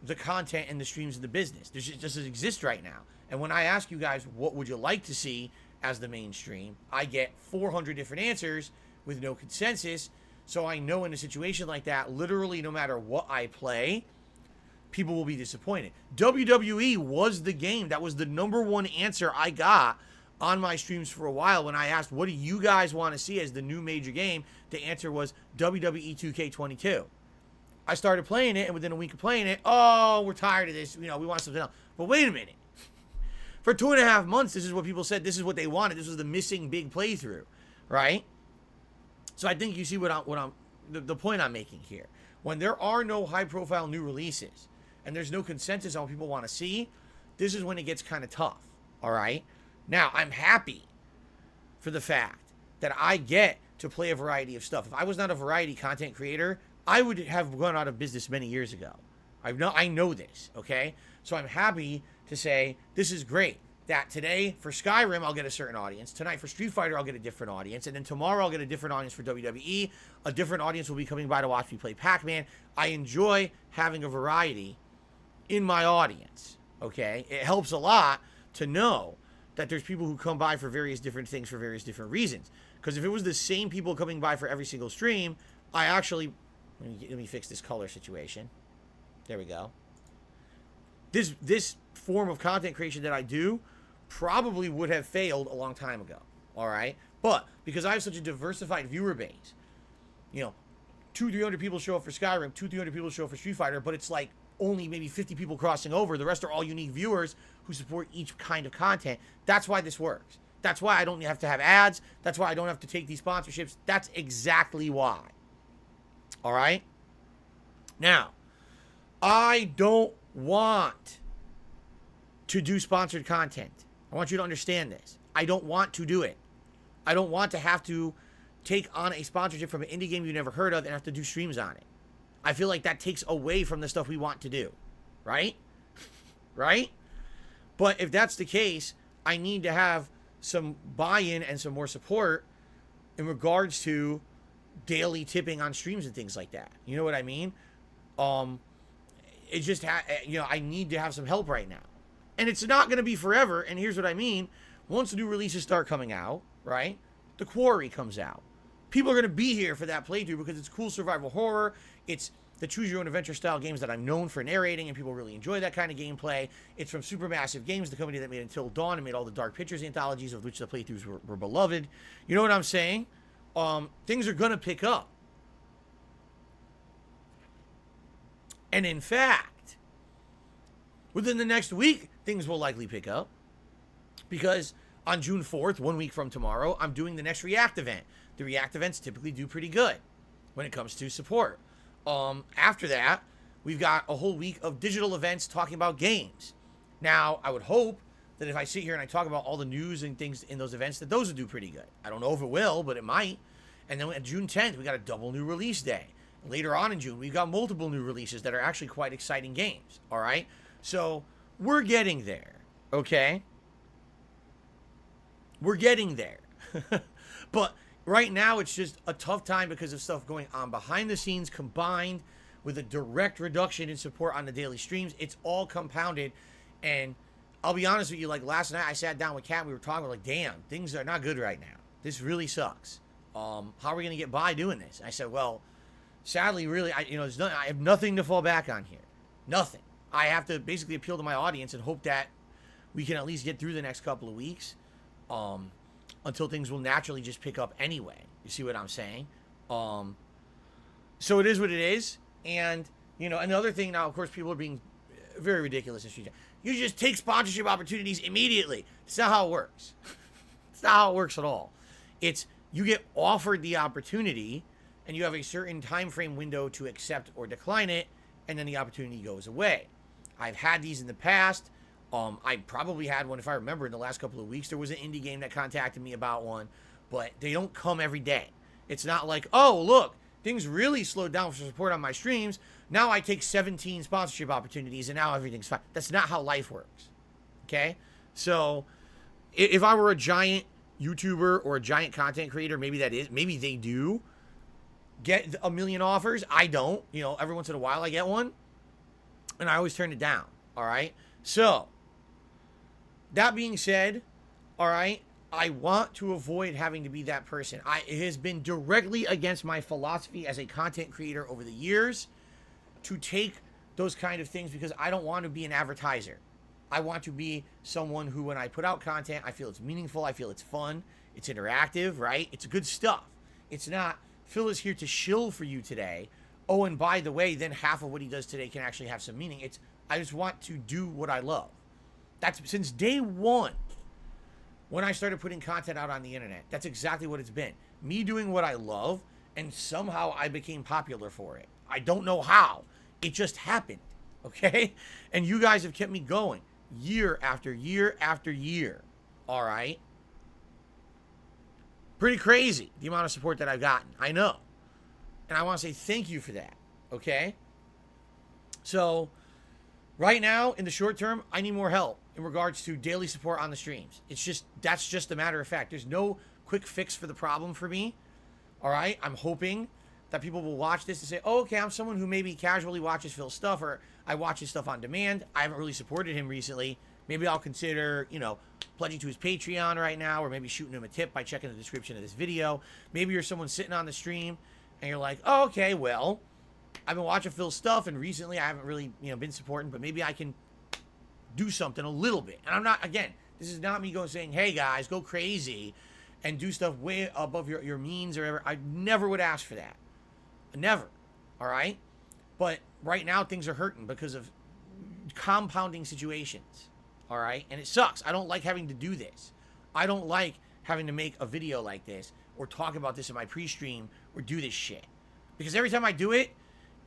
the content and the streams of the business. It just doesn't exist right now. And when I ask you guys, what would you like to see as the mainstream, I get 400 different answers with no consensus. So I know in a situation like that, literally no matter what I play, people will be disappointed. WWE was the game. That was the number one answer I got on my streams for a while when I asked, what do you guys want to see as the new major game? The answer was WWE 2K22. I started playing it, and within a week of playing it, oh, we're tired of this. You know, we want something else. But wait a minute. For 2.5 months, this is what people said. This is what they wanted. This was the missing big playthrough, right? So I think you see the point I'm making here. When there are no high-profile new releases and there's no consensus on what people want to see, this is when it gets kind of tough, all right? Now, I'm happy for the fact that I get to play a variety of stuff. If I was not a variety content creator, I would have gone out of business many years ago. I know this, okay? So I'm happy to say this is great. That today for Skyrim, I'll get a certain audience. Tonight for Street Fighter, I'll get a different audience. And then tomorrow, I'll get a different audience for WWE. A different audience will be coming by to watch me play Pac-Man. I enjoy having a variety in my audience, okay? It helps a lot to know that there's people who come by for various different things for various different reasons. Because if it was the same people coming by for every single stream, I actually... Let me fix this color situation. There we go. This form of content creation that I do probably would have failed a long time ago, all right? But because I have such a diversified viewer base, you know, 200-300 people show up for Skyrim, 200-300 people show up for Street Fighter, but it's like only maybe 50 people crossing over. The rest are all unique viewers who support each kind of content. That's why this works. That's why I don't have to have ads. That's why I don't have to take these sponsorships. That's exactly why. All right? Now, I don't want to do sponsored content. I want you to understand this. I don't want to do it. I don't want to have to take on a sponsorship from an indie game you never heard of and have to do streams on it. I feel like that takes away from the stuff we want to do. Right? Right? But if that's the case, I need to have some buy-in and some more support in regards to daily tipping on streams and things like that. You know what I mean? It just I need to have some help right now. And it's not going to be forever. And here's what I mean. Once the new releases start coming out, right? The Quarry comes out. People are going to be here for that playthrough because it's cool survival horror. It's the choose your own adventure style games that I'm known for narrating, and people really enjoy that kind of gameplay. It's from Supermassive Games, the company that made Until Dawn and made all the Dark Pictures anthologies, of which the playthroughs were beloved. You know what I'm saying? Things are going to pick up. And in fact, within the next week, things will likely pick up. Because on June 4th, 1 week from tomorrow, I'm doing the next React event. The React events typically do pretty good when it comes to support. After that, we've got a whole week of digital events talking about games. Now, I would hope that if I sit here and I talk about all the news and things in those events, that those would do pretty good. I don't know if it will, but it might. And then on June 10th, we got a double new release day. Later on in June, we've got multiple new releases that are actually quite exciting games. All right? So, we're getting there. Okay? We're getting there. But right now, it's just a tough time because of stuff going on behind the scenes combined with a direct reduction in support on the daily streams. It's all compounded. And I'll be honest with you, like last night, I sat down with Kat. We were talking, we're like, damn, things are not good right now. This really sucks. How are we going to get by doing this? I said, well, sadly, really, I have nothing to fall back on here. Nothing. I have to basically appeal to my audience and hope that we can at least get through the next couple of weeks until things will naturally just pick up anyway. You see what I'm saying? So it is what it is. And, another thing now, of course, people are being very ridiculous in street. You just take sponsorship opportunities immediately. It's not how it works. It's not how it works at all. It's you get offered the opportunity and you have a certain time frame window to accept or decline it, and then the opportunity goes away. I've had these in the past. I probably had one, if I remember, in the last couple of weeks. There was an indie game that contacted me about one, but they don't come every day. It's not like, oh, look, things really slowed down for support on my streams. Now I take 17 sponsorship opportunities and now everything's fine. That's not how life works. Okay? So if I were a giant YouTuber or a giant content creator, maybe they do get a million offers. I don't. Every once in a while I get one, and I always turn it down. All right? So, that being said, all right, I want to avoid having to be that person. It has been directly against my philosophy as a content creator over the years to take those kind of things because I don't want to be an advertiser. I want to be someone who, when I put out content, I feel it's meaningful, I feel it's fun, it's interactive, right? It's good stuff. It's not, Phil is here to shill for you today. Oh, and by the way, then half of what he does today can actually have some meaning. I just want to do what I love. That's since day one when I started putting content out on the internet. That's exactly what it's been. Me doing what I love, and somehow I became popular for it. I don't know how. It just happened, okay? And you guys have kept me going year after year after year, all right? Pretty crazy, the amount of support that I've gotten. I know. And I want to say thank you for that, okay? So, right now, in the short term, I need more help in regards to daily support on the streams. That's just a matter of fact. There's no quick fix for the problem for me, all right? I'm hoping that people will watch this and say, oh, okay, I'm someone who maybe casually watches Phil's stuff, or I watch his stuff on demand. I haven't really supported him recently. Maybe I'll consider, pledging to his Patreon right now, or maybe shooting him a tip by checking the description of this video. Maybe you're someone sitting on the stream and you're like, oh, okay, well, I've been watching Phil's stuff, and recently I haven't really, been supporting, but maybe I can do something a little bit. And I'm not, again, this is not me going saying, hey guys, go crazy and do stuff way above your means or whatever. I never would ask for that. Never. All right? But right now things are hurting because of compounding situations. All right? And it sucks. I don't like having to do this. I don't like having to make a video like this or talk about this in my pre-stream or do this shit. Because every time I do it,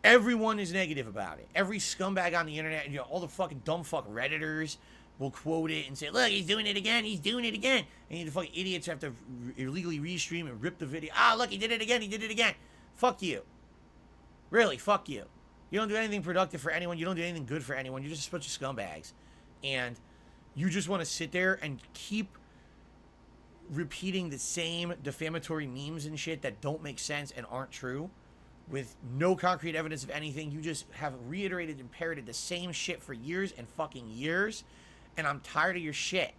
everyone is negative about it. Every scumbag on the internet, all the fucking dumb fuck Redditors will quote it and say, look, he's doing it again, he's doing it again. And the fucking idiots have to illegally restream and rip the video. Ah, look, he did it again. Fuck you. Really, fuck you. You don't do anything productive for anyone. You don't do anything good for anyone. You're just a bunch of scumbags. And you just want to sit there and keep repeating the same defamatory memes and shit that don't make sense and aren't true with no concrete evidence of anything. You just have reiterated and parroted the same shit for years and fucking years, and I'm tired of your shit.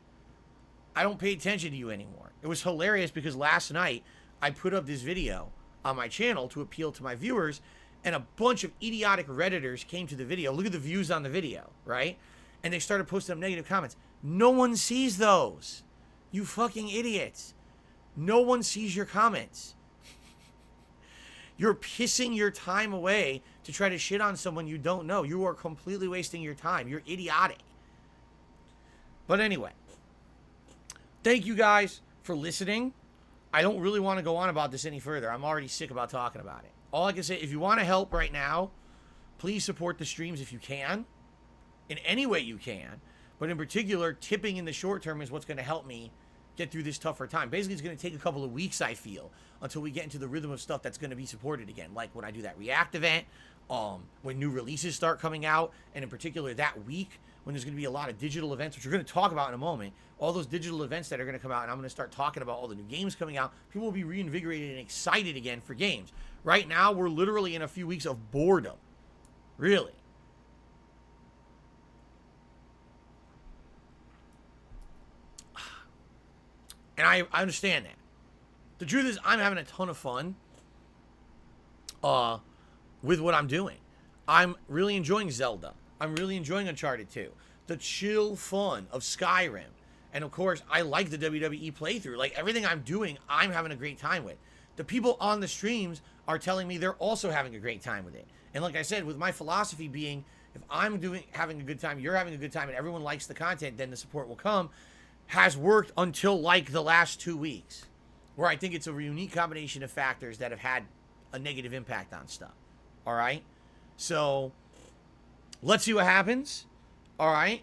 I don't pay attention to you anymore. It was hilarious because last night I put up this video on my channel to appeal to my viewers, and a bunch of idiotic Redditors came to the video. Look at the views on the video, right? And they started posting up negative comments. No one sees those. You fucking idiots. No one sees your comments. You're pissing your time away to try to shit on someone you don't know. You are completely wasting your time. You're idiotic. But anyway, thank you guys for listening. I don't really want to go on about this any further. I'm already sick about talking about it. All I can say, if you want to help right now, please support the streams if you can, in any way you can. But in particular, tipping in the short term is what's going to help me get through this tougher time. Basically, it's going to take a couple of weeks, I feel, until we get into the rhythm of stuff that's going to be supported again. Like when I do that React event, when new releases start coming out, and in particular that week when there's going to be a lot of digital events, which we're going to talk about in a moment, all those digital events that are going to come out, and I'm going to start talking about all the new games coming out, people will be reinvigorated and excited again for games. Right now, we're literally in a few weeks of boredom. Really. And I understand that. The truth is, I'm having a ton of fun with what I'm doing. I'm really enjoying Zelda. I'm really enjoying Uncharted 2. The chill fun of Skyrim. And of course, I like the WWE playthrough. Like, everything I'm doing, I'm having a great time with. The people on the streams are telling me they're also having a great time with it. And like I said, with my philosophy being, if I'm having a good time, you're having a good time, and everyone likes the content, then the support will come, has worked until like the last 2 weeks, where I think it's a unique combination of factors that have had a negative impact on stuff. All right? So, let's see what happens. All right?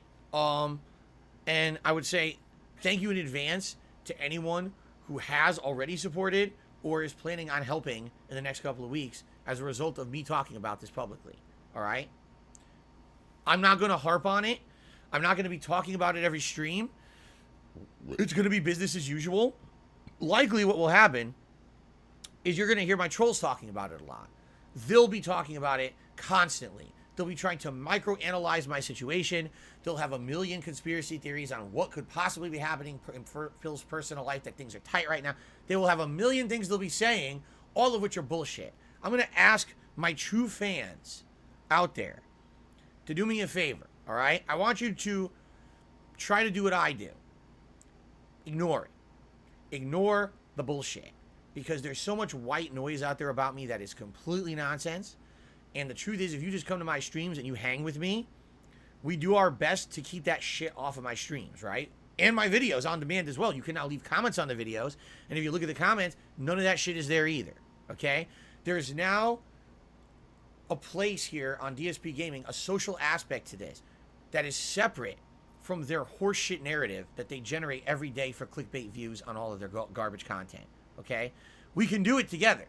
And I would say thank you in advance to anyone who has already supported or is planning on helping in the next couple of weeks as a result of me talking about this publicly. All right? I'm not going to harp on it. I'm not going to be talking about it every stream. It's going to be business as usual. Likely what will happen is you're going to hear my trolls talking about it a lot. They'll be talking about it constantly. They'll be trying to microanalyze my situation. They'll have a million conspiracy theories on what could possibly be happening in Phil's personal life, that things are tight right now. They will have a million things they'll be saying, all of which are bullshit. I'm going to ask my true fans out there to do me a favor, all right? I want you to try to do what I do. Ignore it. Ignore the bullshit. Because there's so much white noise out there about me that is completely nonsense. And the truth is, if you just come to my streams and you hang with me, we do our best to keep that shit off of my streams, right? And my videos on demand as well. You can now leave comments on the videos. And if you look at the comments, none of that shit is there either. Okay? There's now a place here on DSPGaming, a social aspect to this that is separate from their horseshit narrative that they generate every day for clickbait views on all of their garbage content. Okay? We can do it together.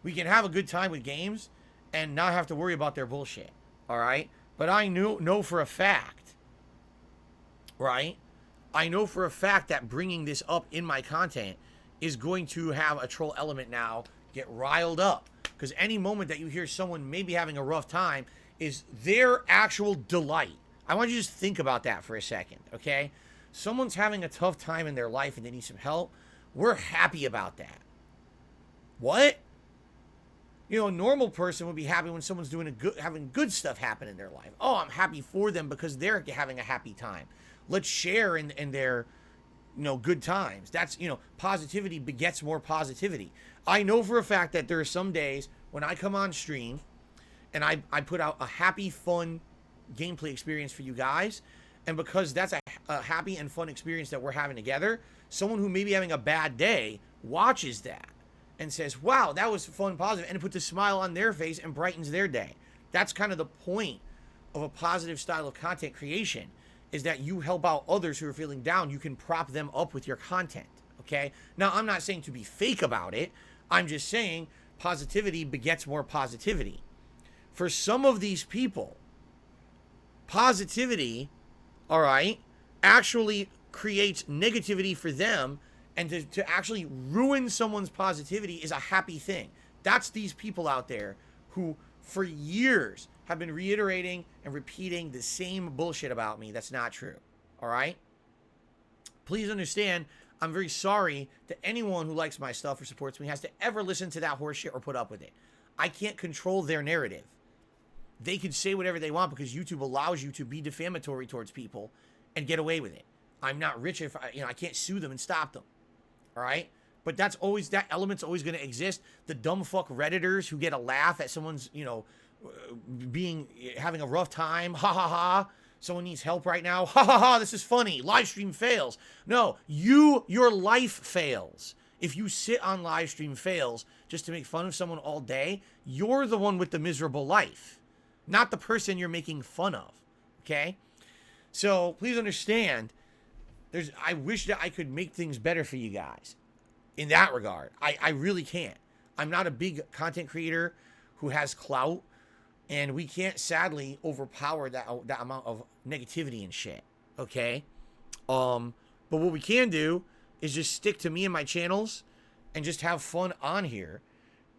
We can have a good time with games and not have to worry about their bullshit. All right? But I know for a fact, right? I know for a fact that bringing this up in my content is going to have a troll element now get riled up. Because any moment that you hear someone maybe having a rough time is their actual delight. I want you to just think about that for a second, okay? Someone's having a tough time in their life and they need some help. We're happy about that. What? You know, a normal person would be happy when someone's doing having good stuff happen in their life. Oh, I'm happy for them because they're having a happy time. Let's share in their, good times. That's, positivity begets more positivity. I know for a fact that there are some days when I come on stream and I put out a happy, fun gameplay experience for you guys. And because that's a happy and fun experience that we're having together, someone who may be having a bad day watches that and says, wow, that was fun, positive, and it puts a smile on their face and brightens their day. That's kind of the point of a positive style of content creation, is that you help out others who are feeling down. You can prop them up with your content, okay? Now, I'm not saying to be fake about it. I'm just saying positivity begets more positivity. For some of these people, positivity, all right, actually creates negativity for them, and to actually ruin someone's positivity is a happy thing. That's these people out there who, for years, have been reiterating and repeating the same bullshit about me that's not true, all right? Please understand, I'm very sorry to anyone who likes my stuff or supports me has to ever listen to that horse shit or put up with it. I can't control their narrative. They can say whatever they want because YouTube allows you to be defamatory towards people and get away with it. I'm not rich if I can't sue them and stop them. All right? But that element's always going to exist. The dumb fuck Redditors who get a laugh at someone's, having a rough time. Ha ha ha. Someone needs help right now. Ha ha ha. This is funny. Live stream fails. No, your life fails. If you sit on live stream fails just to make fun of someone all day, you're the one with the miserable life, not the person you're making fun of. Okay? So please understand, I wish that I could make things better for you guys in that regard. I really can't. I'm not a big content creator who has clout And we can't sadly overpower that amount of negativity and shit. Okay? But what we can do is just stick to me and my channels and just have fun on here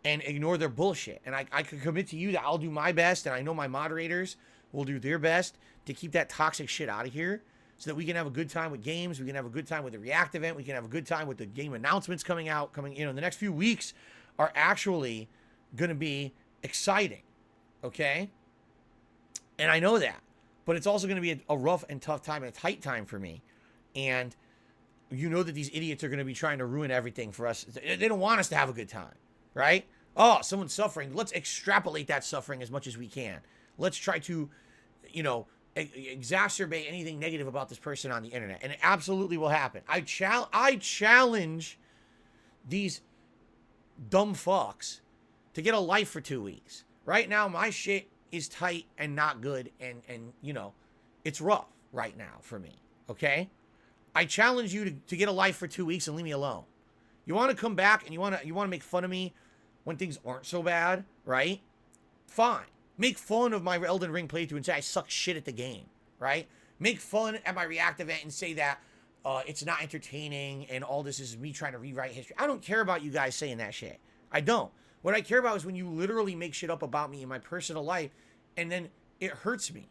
and ignore their bullshit. And I can commit to you that I'll do my best, and I know my moderators will do their best to keep that toxic shit out of here so that we can have a good time with games. We can have a good time with the React event. We can have a good time with the game announcements coming out. The next few weeks are actually going to be exciting. Okay? And I know that. But it's also going to be a rough and tough time and a tight time for me. And you know that these idiots are going to be trying to ruin everything for us. They don't want us to have a good time. Right? Oh, someone's suffering. Let's extrapolate that suffering as much as we can. Let's try to, exacerbate anything negative about this person on the internet. And it absolutely will happen. I challenge these dumb fucks to get a life for 2 weeks. Right now, my shit is tight and not good. And it's rough right now for me. Okay? I challenge you to get a life for 2 weeks and leave me alone. You want to come back and you want to make fun of me when things aren't so bad, right? Fine. Make fun of my Elden Ring playthrough and say I suck shit at the game, right? Make fun at my React event and say that it's not entertaining and all this is me trying to rewrite history. I don't care about you guys saying that shit. I don't. What I care about is when you literally make shit up about me in my personal life and then it hurts me.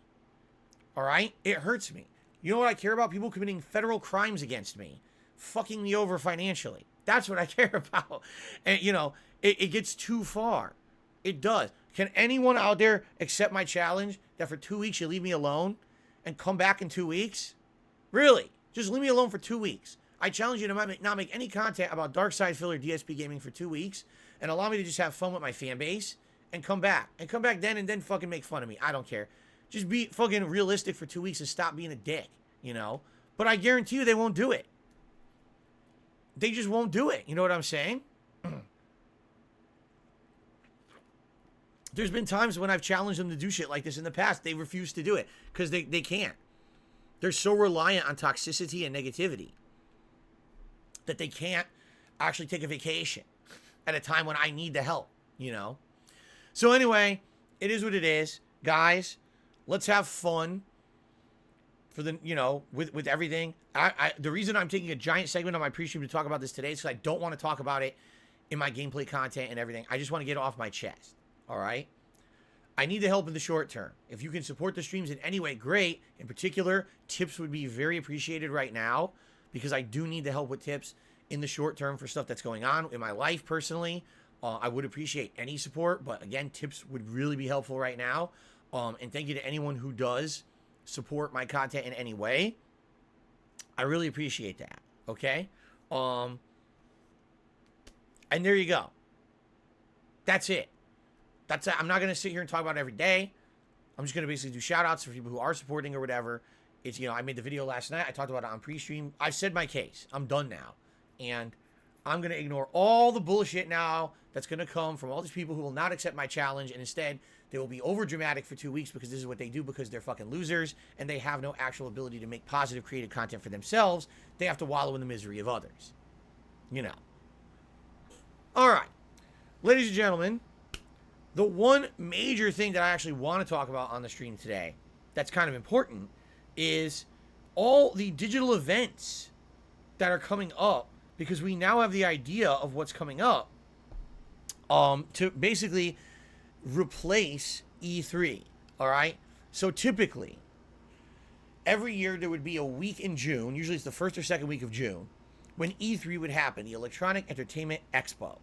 All right? It hurts me. You know what I care about? People committing federal crimes against me. Fucking me over financially. That's what I care about. And, it gets too far. It does. Can anyone out there accept my challenge that for 2 weeks you leave me alone and come back in 2 weeks? Really? Just leave me alone for 2 weeks. I challenge you to not make any content about Darkside Filler DSPGaming for 2 weeks and allow me to just have fun with my fan base and come back. And come back then and then fucking make fun of me. I don't care. Just be fucking realistic for 2 weeks and stop being a dick, But I guarantee you they won't do it. They just won't do it. You know what I'm saying? There's been times when I've challenged them to do shit like this in the past. They refuse to do it because they can't. They're so reliant on toxicity and negativity that they can't actually take a vacation at a time when I need the help, So anyway, it is what it is. Guys, let's have fun for the, with everything. The reason I'm taking a giant segment on my pre-stream to talk about this today is because I don't want to talk about it in my gameplay content and everything. I just want to get it off my chest. All right? I need the help in the short term. If you can support the streams in any way, great. In particular, tips would be very appreciated right now because I do need the help with tips in the short term for stuff that's going on in my life personally. I would appreciate any support, but again, tips would really be helpful right now. And thank you to anyone who does support my content in any way. I really appreciate that. Okay? And there you go. That's it. That's it. I'm not going to sit here and talk about it every day. I'm just going to basically do shout outs for people who are supporting or whatever. It's, I made the video last night. I talked about it on pre-stream. I've said my case. I'm done now. And I'm going to ignore all the bullshit now that's going to come from all these people who will not accept my challenge. And instead, they will be over dramatic for 2 weeks because this is what they do because they're fucking losers and they have no actual ability to make positive creative content for themselves. They have to wallow in the misery of others. All right. Ladies and gentlemen, the one major thing that I actually want to talk about on the stream today that's kind of important is all the digital events that are coming up because we now have the idea of what's coming up to basically replace E3, all right? So typically, every year there would be a week in June, usually it's the first or second week of June, when E3 would happen, the Electronic Entertainment Expo,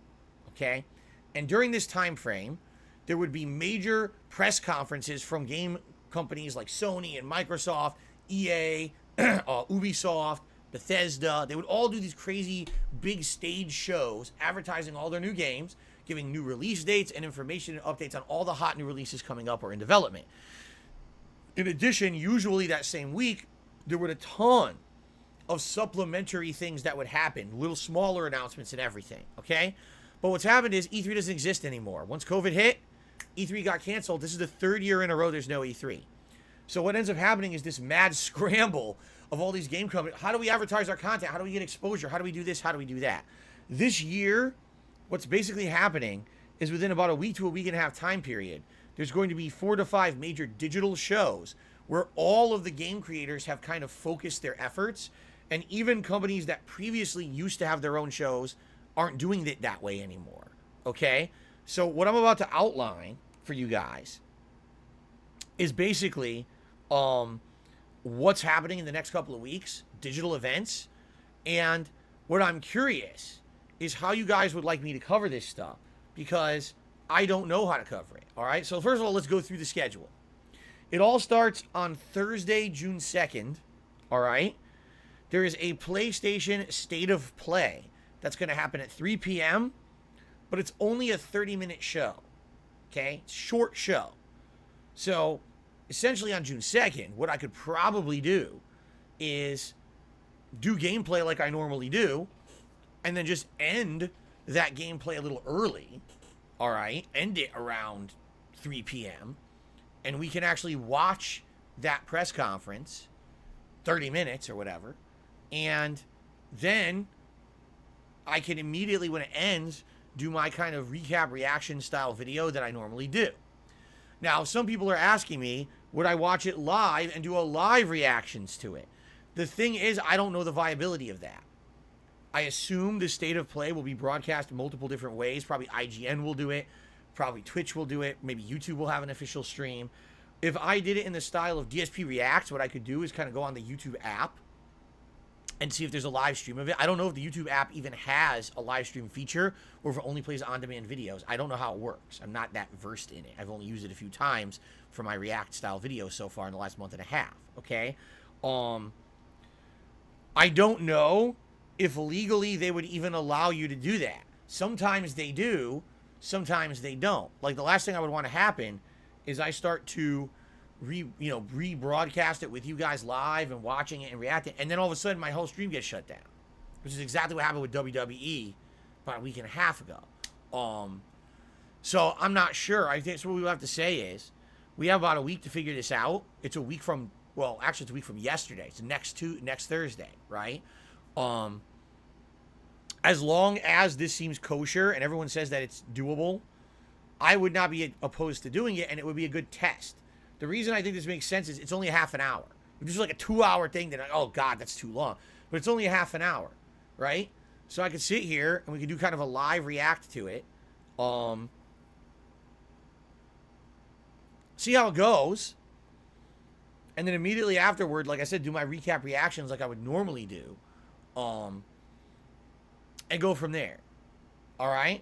okay? And during this time frame, there would be major press conferences from game companies like Sony and Microsoft, EA, Ubisoft, Bethesda. They would all do these crazy big stage shows advertising all their new games, giving new release dates and information and updates on all the hot new releases coming up or in development. In addition, usually that same week, there would a ton of supplementary things that would happen, little smaller announcements and everything, okay? But what's happened is E3 doesn't exist anymore. Once COVID hit, E3 got canceled. This is the third year in a row there's no E3. So what ends up happening is this mad scramble of all these game companies. How do we advertise our content? How do we get exposure? How do we do this? How do we do that? This year, what's basically happening is within about a week to a week and a half time period, there's going to be 4 to 5 major digital shows where all of the game creators have kind of focused their efforts, and even companies that previously used to have their own shows aren't doing it that way anymore. Okay? So what I'm about to outline for you guys is basically what's happening in the next couple of weeks, digital events, and what I'm curious is how you guys would like me to cover this stuff, because I don't know how to cover it. All right? So first of all, let's go through the schedule. It all starts on Thursday, June 2nd. All right? There is a PlayStation State of Play that's going to happen at 3 p.m., but it's only a 30-minute show. Okay? Short show. So, essentially on June 2nd, what I could probably do is do gameplay like I normally do, and then just end that gameplay a little early. All right? End it around 3 p.m., and we can actually watch that press conference, 30 minutes or whatever, and then I can immediately, when it ends, do my kind of recap reaction style video that I normally do. Now, some people are asking me, would I watch it live and do a live reactions to it? The thing is, I don't know the viability of that. I assume the State of Play will be broadcast in multiple different ways. Probably IGN will do it. Probably Twitch will do it. Maybe YouTube will have an official stream. If I did it in the style of DSP Reacts, what I could do is kind of go on the YouTube app and see if there's a live stream of it. I don't know if the YouTube app even has a live stream feature or if it only plays on-demand videos. I don't know how it works. I'm not that versed in it. I've only used it a few times for my React-style videos so far in the last month and a half, okay? I don't know if legally they would even allow you to do that. Sometimes they do, sometimes they don't. Like, the last thing I would want to happen is I start to rebroadcast it with you guys live and watching it and reacting, and then all of a sudden my whole stream gets shut down, which is exactly what happened with WWE about a week and a half ago. So I'm not sure. I think so. What we'll have to say is we have about a week to figure this out. It's a week from, well, actually it's a week from yesterday. It's next Thursday, right? As long as this seems kosher and everyone says that it's doable, I would not be opposed to doing it, and it would be a good test. The reason I think this makes sense is it's only a half an hour. If this is like a 2-hour thing, then, oh, God, that's too long. But it's only a half an hour, right? So I could sit here, and we could do kind of a live react to it. See how it goes. And then immediately afterward, like I said, do my recap reactions like I would normally do. And go from there. All right?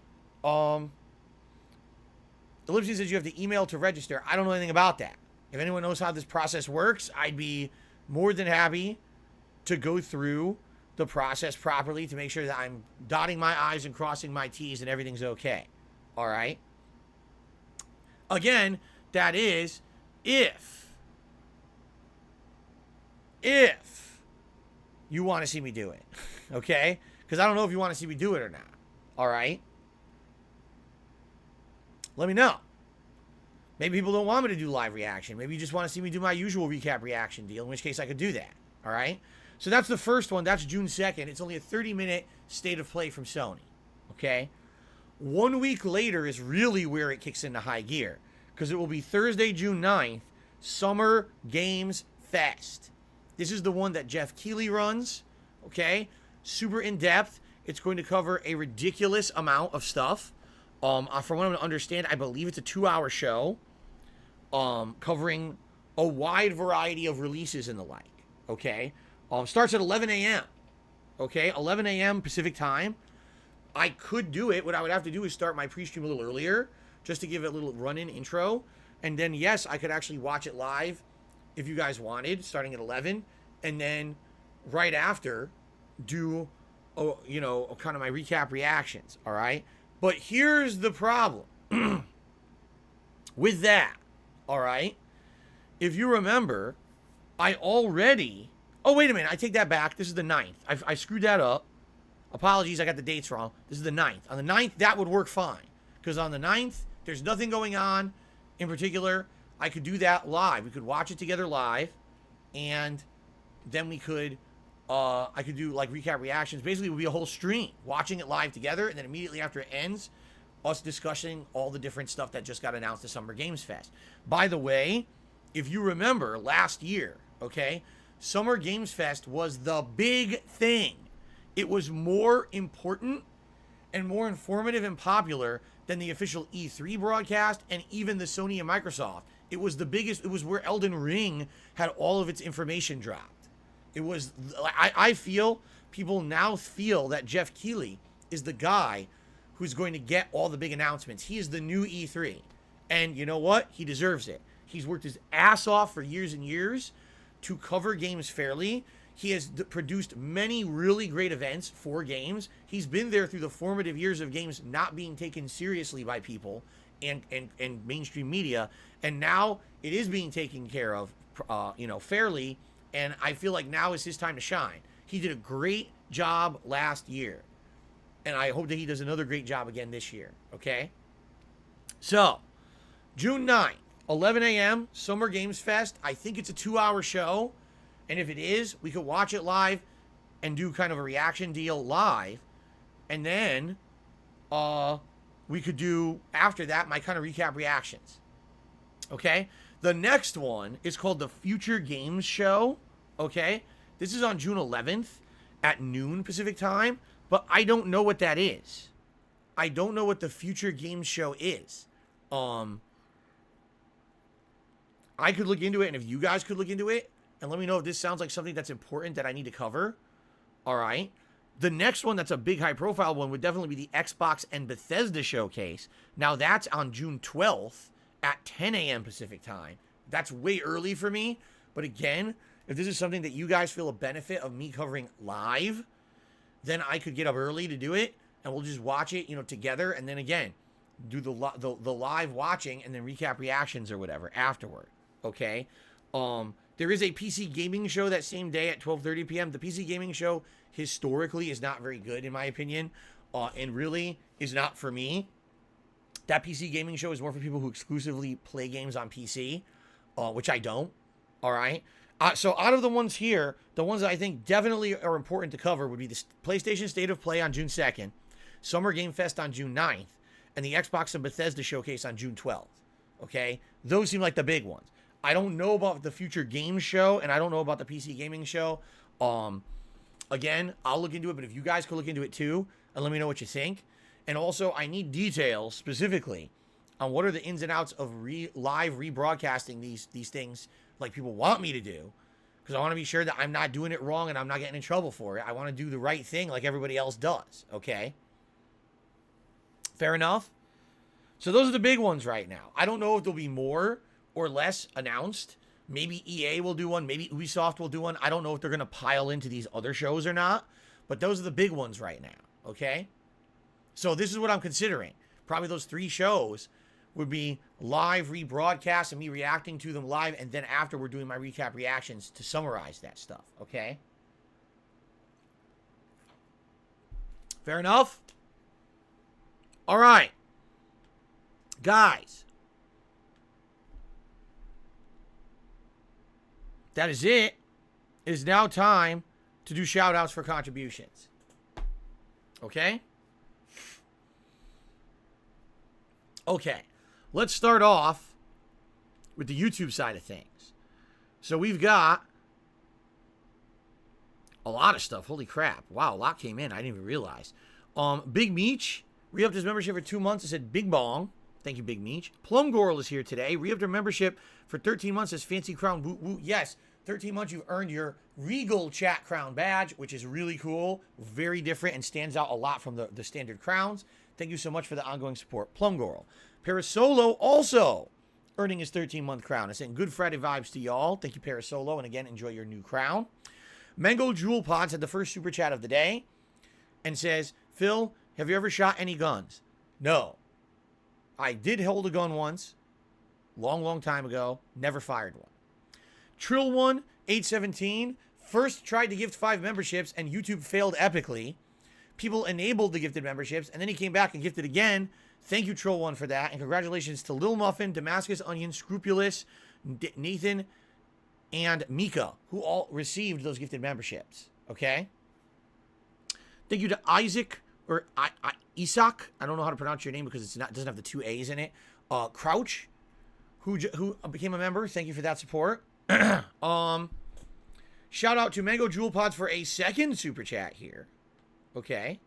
Ellipses says you have to email to register. I don't know anything about that. If anyone knows how this process works, I'd be more than happy to go through the process properly to make sure that I'm dotting my I's and crossing my T's and everything's okay. All right? Again, that is if you want to see me do it. Okay? Because I don't know if you want to see me do it or not. All right? Let me know. Maybe people don't want me to do live reaction. Maybe you just want to see me do my usual recap reaction deal, in which case I could do that. All right? So that's the first one. That's June 2nd. It's only a 30-minute State of Play from Sony. Okay? 1 week later is really where it kicks into high gear, because it will be Thursday, June 9th, Summer Games Fest. This is the one that Jeff Keighley runs. Okay? Super in-depth. It's going to cover a ridiculous amount of stuff. From what I understand, I believe it's a 2-hour show, covering a wide variety of releases and the like, okay? Starts at 11 a.m., okay? 11 a.m. Pacific time. I could do it. What I would have to do is start my pre-stream a little earlier, just to give it a little run-in intro, and then, yes, I could actually watch it live if you guys wanted, starting at 11, and then right after, do, kind of my recap reactions, all right? But here's the problem with that, all right? If you remember, I already... Oh, wait a minute. I take that back. This is the 9th. I screwed that up. Apologies, I got the dates wrong. This is the 9th. On the 9th, that would work fine. Because on the 9th, there's nothing going on in particular. I could do that live. We could watch it together live. And then we could... I could do, like, recap reactions. Basically, it would be a whole stream. Watching it live together. And then immediately after it ends, us discussing all the different stuff that just got announced at Summer Games Fest. By the way, if you remember last year, okay, Summer Games Fest was the big thing. It was more important and more informative and popular than the official E3 broadcast and even the Sony and Microsoft. It was the biggest, it was where Elden Ring had all of its information dropped. It was, I feel, people now feel that Jeff Keighley is the guy who's going to get all the big announcements. He is the new E3. And you know what? He deserves it. He's worked his ass off for years and years to cover games fairly. He has produced many really great events for games. He's been there through the formative years of games not being taken seriously by people and mainstream media. And now it is being taken care of, fairly. And I feel like now is his time to shine. He did a great job last year. And I hope that he does another great job again this year. Okay? So, June 9th, 11 a.m., Summer Games Fest. I think it's a 2-hour show. And if it is, we could watch it live and do kind of a reaction deal live. And then we could do, after that, my kind of recap reactions. Okay? The next one is called the Future Games Show. Okay? This is on June 11th at noon Pacific time. But I don't know what that is. I don't know what the Future Games Show is. I could look into it, and if you guys could look into it, and let me know if this sounds like something that's important that I need to cover. All right. The next one that's a big high-profile one would definitely be the Xbox and Bethesda showcase. Now, that's on June 12th at 10 a.m. Pacific time. That's way early for me. But again, if this is something that you guys feel a benefit of me covering live, then I could get up early to do it, and we'll just watch it, together. And then again, do the live watching and then recap reactions or whatever afterward. Okay. There is a PC gaming show that same day at 12:30 p.m. The PC gaming show historically is not very good, in my opinion, and really is not for me. That PC gaming show is more for people who exclusively play games on PC, which I don't. All right. So out of the ones here, the ones that I think definitely are important to cover would be the PlayStation State of Play on June 2nd, Summer Game Fest on June 9th, and the Xbox and Bethesda showcase on June 12th. Okay. Those seem like the big ones. I don't know about the Future Games Show, and I don't know about the PC Gaming Show. Again, I'll look into it, but if you guys could look into it too, and let me know what you think. And also, I need details specifically on what are the ins and outs of live rebroadcasting these things like people want me to do, because I want to be sure that I'm not doing it wrong and I'm not getting in trouble for it. I want to do the right thing like everybody else does, okay? Fair enough? So those are the big ones right now. I don't know if there'll be more or less announced. Maybe EA will do one. Maybe Ubisoft will do one. I don't know if they're going to pile into these other shows or not. But those are the big ones right now. Okay? So this is what I'm considering. Probably those 3 shows would be live rebroadcasts and me reacting to them live. And then after, we're doing my recap reactions to summarize that stuff. Okay? Fair enough? All right. Guys. That is it. It is now time to do shout-outs for contributions. Okay? Okay. Let's start off with the YouTube side of things. So we've got a lot of stuff. Holy crap. Wow, a lot came in. I didn't even realize. Big Meech re-upped his membership for 2 months. It said Big Bong. Thank you, Big Meech. Plum Goral is here today. Re-upped her membership for 13 months as Fancy Crown Woot Woot. Yes, 13 months you've earned your Regal Chat Crown badge, which is really cool. Very different and stands out a lot from the standard crowns. Thank you so much for the ongoing support, Plum Goral. Parasolo also earning his 13-month crown. I sent Good Friday vibes to y'all. Thank you, Parasolo. And again, enjoy your new crown. Mango Jewel Pods had the first super chat of the day and says, Phil, have you ever shot any guns? No. I did hold a gun once. Long time ago. Never fired one. Trill1-817 first tried to gift 5 memberships and YouTube failed epically. People enabled the gifted memberships and then he came back and gifted again. Thank you, Troll1, for that. And congratulations to Lil Muffin, Damascus Onion, Scrupulous, Nathan, and Mika, who all received those gifted memberships. Okay? Thank you to Isaac or Isak, I don't know how to pronounce your name because it doesn't have the 2 A's in it. Crouch, who became a member. Thank you for that support. Shout out to Mango Jewel Pods for a second super chat here. Okay.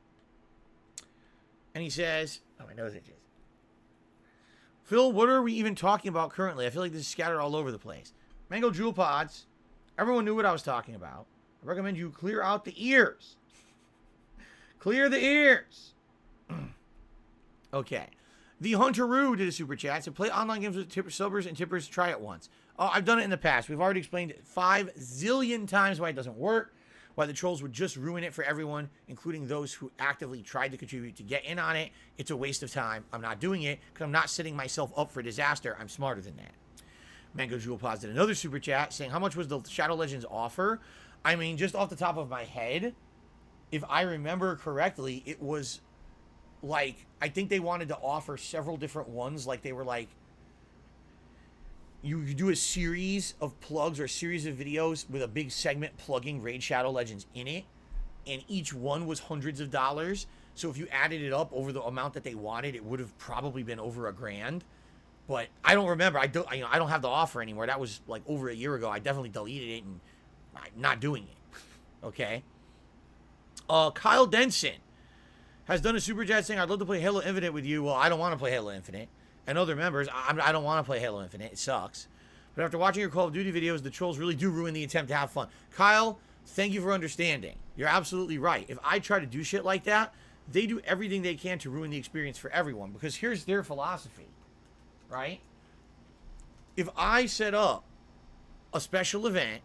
And he says, oh, my nose itches. Phil, what are we even talking about currently? I feel like this is scattered all over the place. Mango Jewel Pods. Everyone knew what I was talking about. I recommend you clear out the ears. Clear the ears. Okay. The Hunteroo did a super chat. Said, play online games with subbers and tippers. Try it once. Oh, I've done it in the past. We've already explained 5 zillion times why it doesn't work. Why the trolls would just ruin it for everyone, including those who actively tried to contribute to get in on it. It's a waste of time. I'm not doing it because I'm not setting myself up for disaster. I'm smarter than that. Mango Jewel Paz did another super chat saying, how much was the Shadow Legends offer? I mean, just off the top of my head, if I remember correctly, it was like, I think they wanted to offer several different ones. Like, they were like, you do a series of plugs or a series of videos with a big segment plugging Raid Shadow Legends in it, and each one was hundreds of dollars. So if you added it up over the amount that they wanted, it would have probably been over $1,000. But I don't remember. I don't have the offer anymore. That was like over a year ago. I definitely deleted it and I'm not doing it. Okay. Kyle Denson has done a super chat saying, I'd love to play Halo Infinite with you. Well, I don't want to play Halo Infinite. And other members, I don't want to play Halo Infinite. It sucks. But after watching your Call of Duty videos, the trolls really do ruin the attempt to have fun. Kyle, thank you for understanding. You're absolutely right. If I try to do shit like that, they do everything they can to ruin the experience for everyone. Because here's their philosophy, right? If I set up a special event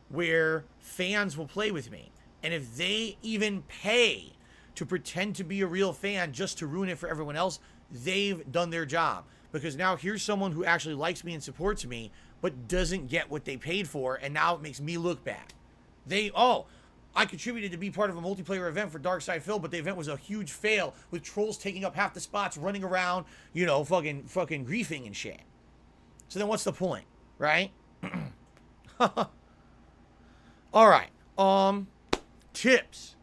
where fans will play with me, and if they even pay to pretend to be a real fan just to ruin it for everyone else, they've done their job. Because now here's someone who actually likes me and supports me, but doesn't get what they paid for, and now it makes me look bad. I contributed to be part of a multiplayer event for Darkside Phil, but the event was a huge fail with trolls taking up half the spots, running around, fucking griefing and shit. So then what's the point, right? All right. Tips.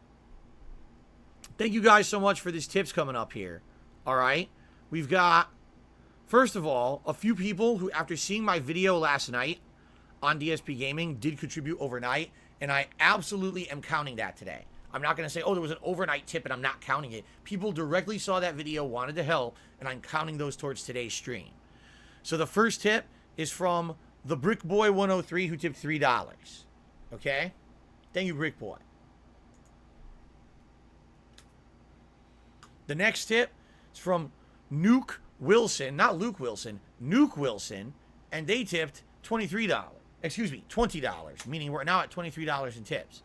Thank you guys so much for these tips coming up here. All right. We've got, first of all, a few people who, after seeing my video last night on DSPGaming, did contribute overnight, and I absolutely am counting that today. I'm not going to say, oh, there was an overnight tip and I'm not counting it. People directly saw that video, wanted to help, and I'm counting those towards today's stream. So the first tip is from the Brickboy103, who tipped $3. Okay? Thank you, Brickboy. The next tip is from Nuke Wilson, not Luke Wilson, Nuke Wilson, and they tipped $23. Excuse me, $20, meaning we're now at $23 in tips.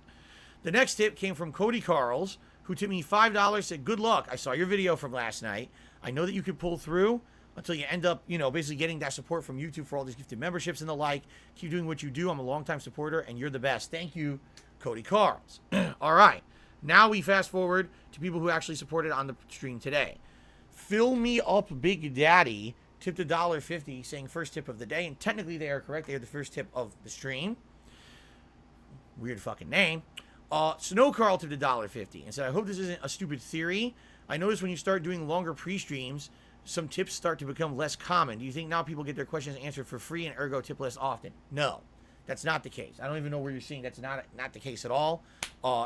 The next tip came from Cody Carls, who tipped me $5, said, good luck. I saw your video from last night. I know that you could pull through until you end up, basically getting that support from YouTube for all these gifted memberships and the like. Keep doing what you do. I'm a longtime supporter, and you're the best. Thank you, Cody Carls. All right. Now we fast forward to people who actually supported on the stream today. Fill Me Up Big Daddy tipped $1.50, saying first tip of the day. And technically they are correct. They are the first tip of the stream. Weird fucking name. Snow Carl tipped $1.50 and said, I hope this isn't a stupid theory. I noticed when you start doing longer pre-streams, some tips start to become less common. Do you think now people get their questions answered for free and ergo tip less often? No, that's not the case. I don't even know where you're seeing that's not the case at all.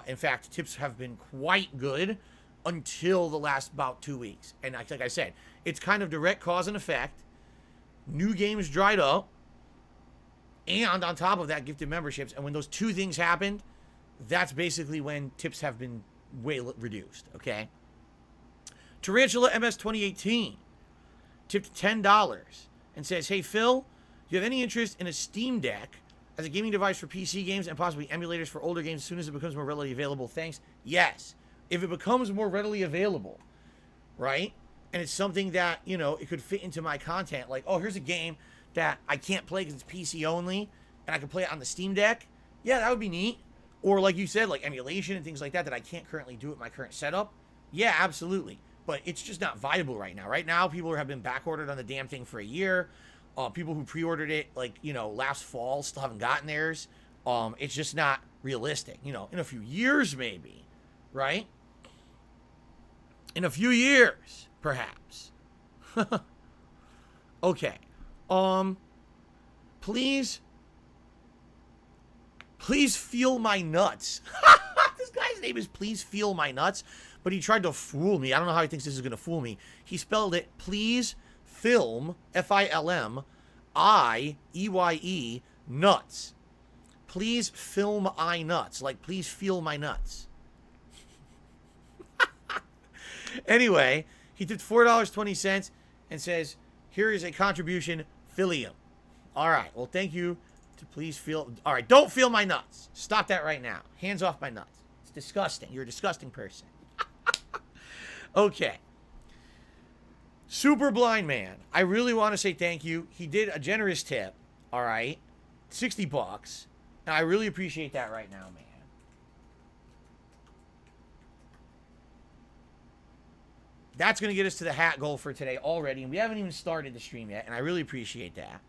In fact, tips have been quite good until the last about 2 weeks. And like I said, it's kind of direct cause and effect. New games dried up. And on top of that, gifted memberships. And when those two things happened, that's basically when tips have been way reduced. Okay? Tarantula MS 2018 tipped $10 and says, hey, Phil, do you have any interest in a Steam Deck as a gaming device for PC games and possibly emulators for older games as soon as it becomes more readily available? Thanks. Yes. If it becomes more readily available, right? And it's something that, it could fit into my content. Like, oh, here's a game that I can't play because it's PC only, and I can play it on the Steam Deck. Yeah, that would be neat. Or like you said, like emulation and things like that I can't currently do with my current setup. Yeah, absolutely. But it's just not viable right now. Right now, people have been back-ordered on the damn thing for a year. People who pre-ordered it, last fall still haven't gotten theirs. It's just not realistic. In a few years, maybe, right? In a few years, perhaps. Okay. Please feel my nuts. This guy's name is Please Feel My Nuts, but he tried to fool me. I don't know how he thinks this is going to fool me. He spelled it Please Film, F-I-L-M, I-E-Y-E, nuts. Please film I nuts. Like, please feel my nuts. Anyway, he did $4.20 and says, here is a contribution, Philium. All right, well, thank you to Please Feel. All right, don't feel my nuts. Stop that right now. Hands off my nuts. It's disgusting. You're a disgusting person. Okay. Super Blind Man. I really want to say thank you. He did a generous tip. All right. $60. And I really appreciate that right now, man. That's going to get us to the hat goal for today already. And we haven't even started the stream yet. And I really appreciate that.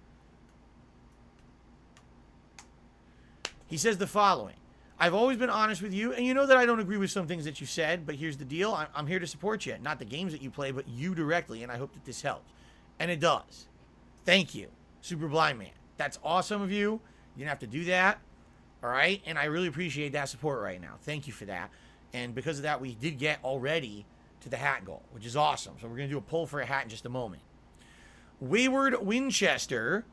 He says the following. I've always been honest with you. And you know that I don't agree with some things that you said. But here's the deal. I'm here to support you. Not the games that you play, but you directly. And I hope that this helps. And it does. Thank you, Super Blind Man. That's awesome of you. You didn't have to do that. All right. And I really appreciate that support right now. Thank you for that. And because of that, we did get already to the hat goal, which is awesome. So we're going to do a poll for a hat in just a moment. Wayward Winchester,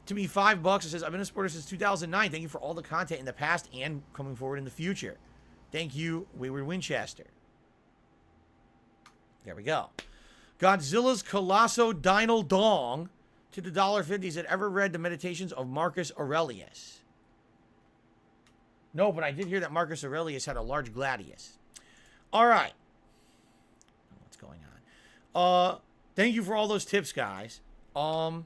to me, $5. It says, I've been a supporter since 2009. Thank you for all the content in the past and coming forward in the future. Thank you, Wayward Winchester. There we go. Godzilla's Colosso Dino Dong to the $1.50 said, ever read the Meditations of Marcus Aurelius? No, but I did hear that Marcus Aurelius had a large gladius. All right. What's going on? Thank you for all those tips, guys. That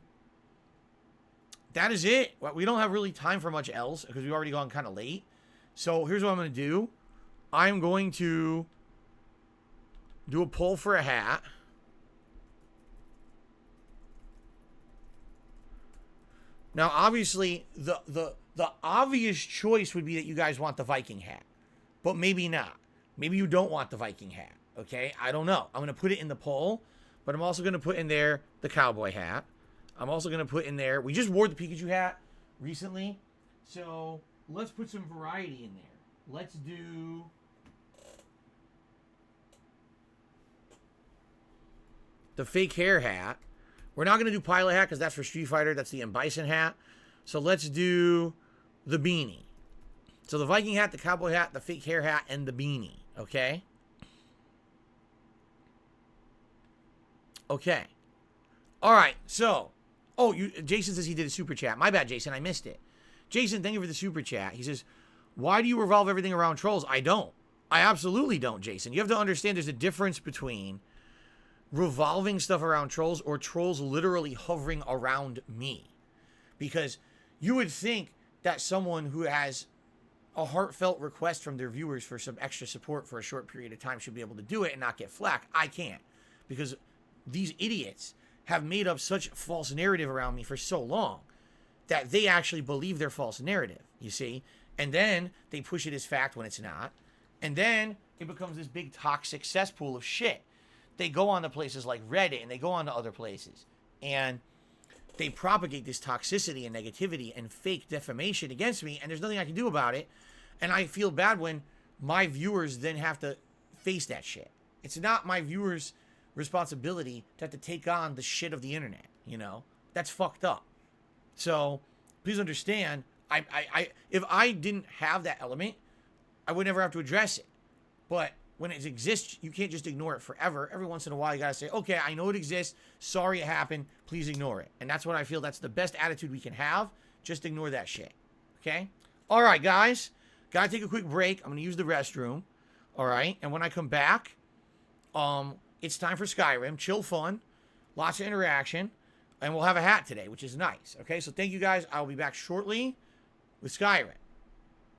is it. Well, we don't have really time for much else because we've already gone kind of late. So here's what I'm going to do. I'm going to do a poll for a hat. Now, obviously, the obvious choice would be that you guys want the Viking hat. But maybe not. Maybe you don't want the Viking hat. Okay? I don't know. I'm going to put it in the poll. But I'm also going to put in there the cowboy hat. I'm also going to put in there... We just wore the Pikachu hat recently. So, let's put some variety in there. Let's do... the fake hair hat. We're not going to do pilot hat because that's for Street Fighter. That's the M. Bison hat. So, let's do the beanie. So, the Viking hat, the cowboy hat, the fake hair hat, and the beanie. Okay? Okay. All right. So... Oh, Jason says he did a super chat. My bad, Jason. I missed it. Jason, thank you for the super chat. He says, why do you revolve everything around trolls? I don't. I absolutely don't, Jason. You have to understand there's a difference between revolving stuff around trolls or trolls literally hovering around me. Because you would think that someone who has a heartfelt request from their viewers for some extra support for a short period of time should be able to do it and not get flack. I can't. Because these idiots have made up such false narrative around me for so long that they actually believe their false narrative, you see? And then they push it as fact when it's not. And then it becomes this big toxic cesspool of shit. They go on to places like Reddit and they go on to other places. And they propagate this toxicity and negativity and fake defamation against me. And there's nothing I can do about it. And I feel bad when my viewers then have to face that shit. It's not my viewers' responsibility to have to take on the shit of the internet, you know? That's fucked up. So, please understand, if I didn't have that element, I would never have to address it. But when it exists, you can't just ignore it forever. Every once in a while, you gotta say, okay, I know it exists. Sorry it happened. Please ignore it. And that's what I feel that's the best attitude we can have. Just ignore that shit. Okay? All right, guys. Gotta take a quick break. I'm gonna use the restroom. All right? And when I come back, it's time for Skyrim. Chill fun. Lots of interaction. And we'll have a hat today, which is nice. Okay, so thank you guys. I'll be back shortly with Skyrim.